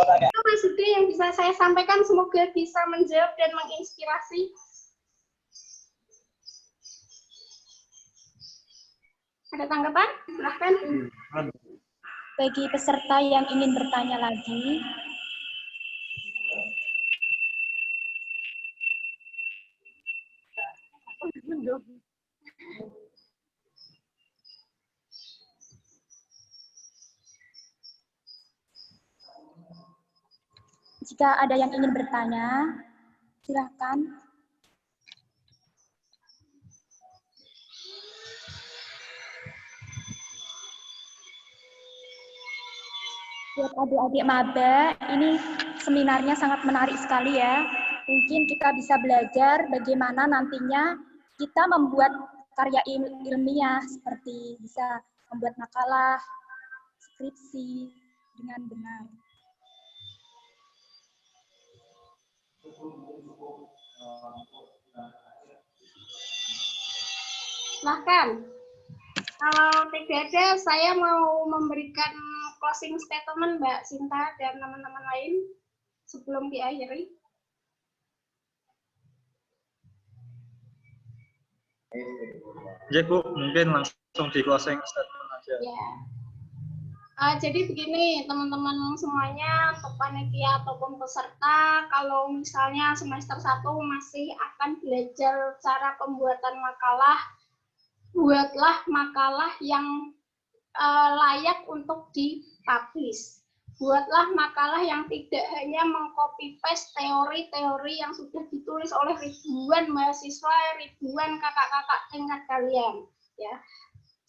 S2: Itu Mas Huda yang bisa saya sampaikan, semoga bisa menjawab dan menginspirasi. Ada tanggapan? Silahkan.
S1: Bagi peserta yang ingin bertanya lagi, jika ada yang ingin bertanya, silakan. Buat adik-adik maba, ini seminarnya sangat menarik sekali ya. Mungkin kita bisa belajar bagaimana nantinya kita membuat karya ilmiah, seperti bisa membuat makalah, skripsi dengan benar.
S2: Silahkan. Kalau tidak ada, saya mau memberikan closing statement Mbak Sinta dan teman-teman lain sebelum diakhiri.
S3: Ya Bu, mungkin langsung di closing statement aja.
S2: Ya. Jadi begini teman-teman semuanya, untuk panitia ataupun peserta, kalau misalnya semester 1 masih akan belajar cara pembuatan makalah, buatlah makalah yang layak untuk dipublish. Buatlah makalah yang tidak hanya mengcopy paste teori-teori yang sudah ditulis oleh ribuan mahasiswa, ribuan kakak-kakak tingkat kalian. Ya,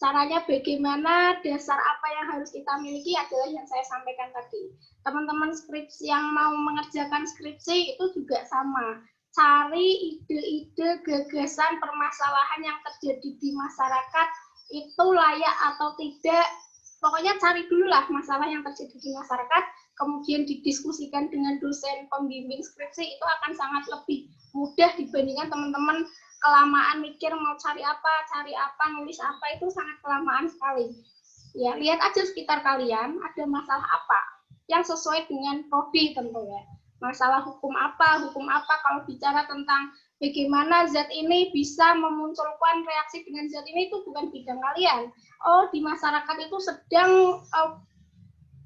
S2: caranya bagaimana, dasar apa yang harus kita miliki adalah yang saya sampaikan tadi. Teman-teman skripsi yang mau mengerjakan skripsi itu juga sama. Cari ide-ide, gagasan, permasalahan yang terjadi di masyarakat, itu layak atau tidak. Pokoknya cari dulu lah masalah yang terjadi di masyarakat, kemudian didiskusikan dengan dosen pembimbing skripsi, itu akan sangat lebih mudah dibandingkan teman-teman kelamaan mikir mau cari apa, nulis apa, itu sangat kelamaan sekali. Ya, lihat aja sekitar kalian, ada masalah apa yang sesuai dengan prodi tentunya. Masalah hukum apa, kalau bicara tentang bagaimana zat ini bisa memunculkan reaksi dengan zat ini, itu bukan bidang kalian. Oh, di masyarakat itu sedang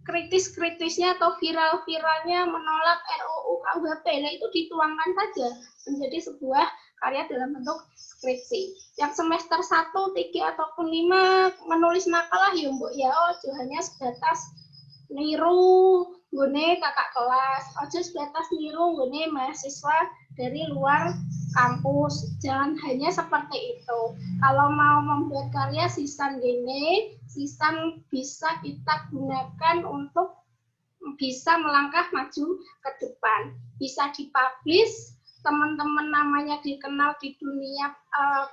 S2: kritis-kritisnya atau viral-viralnya menolak RUU KUHP. Nah, itu dituangkan saja menjadi sebuah karya dalam bentuk skripsi. Yang semester 1, 3, ataupun 5 menulis makalah ya Mbok ya, hanya sebatas niru nggone kakak kelas, aja sebatas niru nggone mahasiswa dari luar kampus. Jangan hanya seperti itu. Kalau mau membuat karya sisan gini, sisan bisa kita gunakan untuk bisa melangkah maju ke depan. Bisa dipublish, teman-teman namanya dikenal di dunia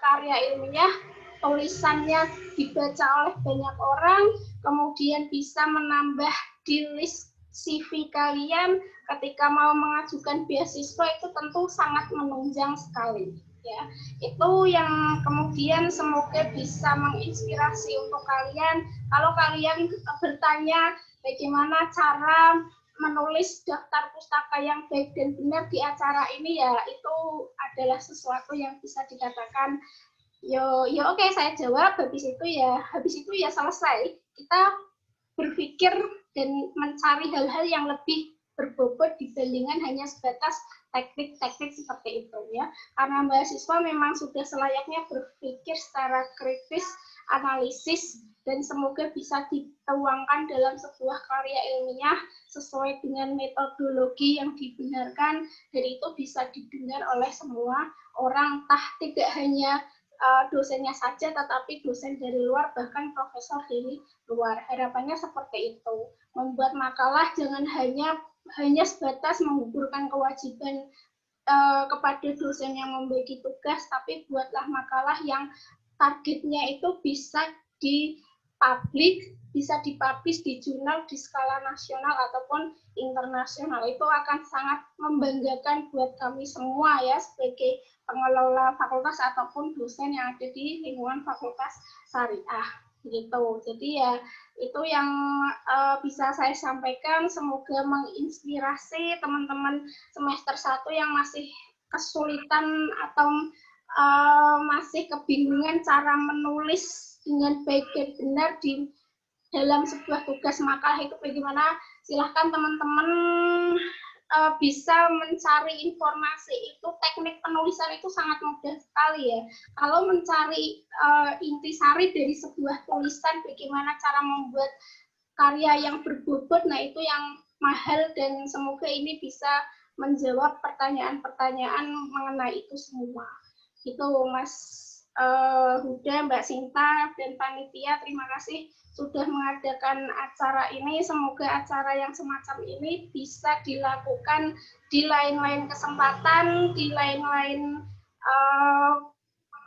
S2: karya ilmiah, tulisannya dibaca oleh banyak orang, kemudian bisa menambah di list CV kalian ketika mau mengajukan beasiswa, itu tentu sangat menunjang sekali. Ya, itu yang kemudian semoga bisa menginspirasi untuk kalian. Kalau kalian bertanya bagaimana cara menulis daftar pustaka yang baik dan benar di acara ini, ya itu adalah sesuatu yang bisa dikatakan yo oke, saya jawab, habis itu ya selesai. Kita berpikir dan mencari hal-hal yang lebih berbobot dibandingkan hanya sebatas teknik-teknik seperti itu ya. Karena mahasiswa memang sudah selayaknya berpikir secara kritis, analisis, dan semoga bisa dituangkan dalam sebuah karya ilmiah sesuai dengan metodologi yang dibenarkan, dan itu bisa didengar oleh semua orang, tidak hanya dosennya saja, tetapi dosen dari luar, bahkan profesor dari luar. Harapannya seperti itu. Membuat makalah jangan hanya sebatas menggugurkan kewajiban kepada dosen yang membagi tugas, tapi buatlah makalah yang targetnya itu bisa bisa dipublish di jurnal di skala nasional ataupun internasional. Itu akan sangat membanggakan buat kami semua ya, sebagai pengelola fakultas ataupun dosen yang ada di lingkungan fakultas syariah gitu. Jadi ya itu yang bisa saya sampaikan, semoga menginspirasi teman-teman semester 1 yang masih kesulitan atau masih kebingungan cara menulis dengan baik dan benar di dalam sebuah tugas makalah itu bagaimana. Silahkan teman-teman bisa mencari informasi itu. Teknik penulisan itu sangat mudah sekali ya. Kalau mencari intisari dari sebuah tulisan, bagaimana cara membuat karya yang berbobot, nah itu yang mahal, dan semoga ini bisa menjawab pertanyaan-pertanyaan mengenai itu semua. Itu Mas Huda, Mbak Sinta, dan panitia, terima kasih sudah mengadakan acara ini. Semoga acara yang semacam ini bisa dilakukan di lain-lain kesempatan, di lain-lain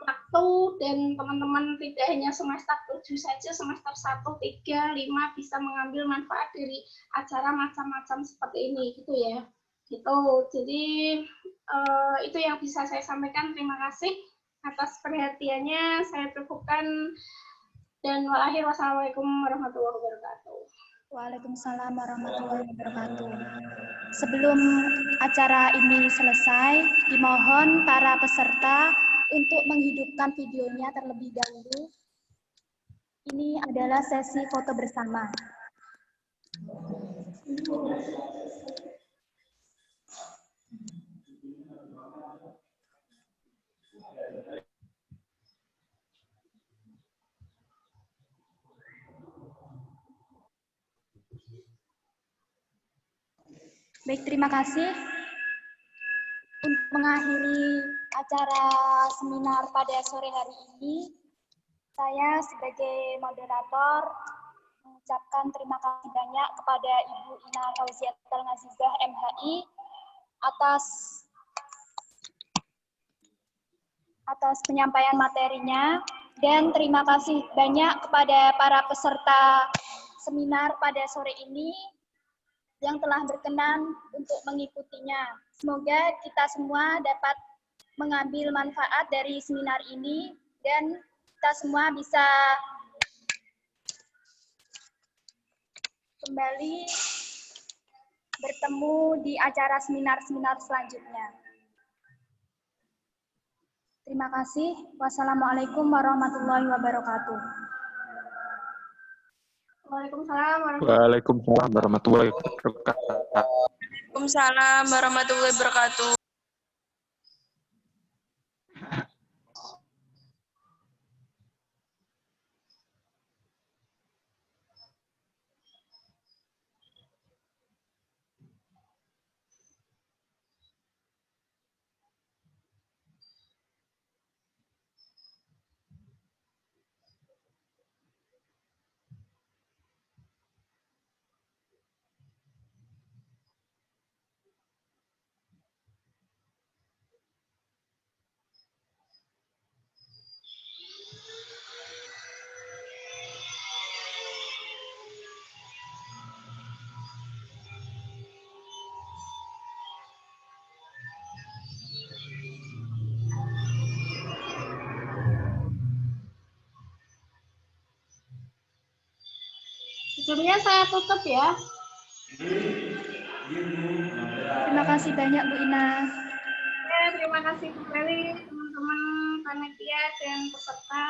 S2: waktu, dan teman-teman tidak hanya semester 7 saja, semester 1, 3, 5 bisa mengambil manfaat dari acara macam-macam seperti ini, gitu ya. Gitu. Jadi itu yang bisa saya sampaikan. Terima kasih atas perhatiannya. Saya cukupkan, dan wassalamualaikum warahmatullahi wabarakatuh.
S1: Waalaikumsalam warahmatullahi wabarakatuh. Sebelum acara ini selesai, dimohon para peserta untuk menghidupkan videonya terlebih dahulu. Ini adalah sesi foto bersama. Baik, terima kasih. Untuk mengakhiri acara seminar pada sore hari ini, saya sebagai moderator mengucapkan terima kasih banyak kepada Ibu Ina Fauziatul Ngazizah MHI atas penyampaian materinya, dan terima kasih banyak kepada para peserta seminar pada sore ini yang telah berkenan untuk mengikutinya. Semoga kita semua dapat mengambil manfaat dari seminar ini, dan kita semua bisa kembali bertemu di acara seminar-seminar selanjutnya. Terima kasih. Wassalamualaikum warahmatullahi wabarakatuh.
S5: Waalaikumsalam warahmatullahi wabarakatuh.
S6: Waalaikumsalam warahmatullahi wabarakatuh.
S2: Sebelumnya saya tutup ya.
S1: Terima kasih banyak Bu Ina.
S2: Ya, terima kasih kembali teman-teman panitia dan peserta.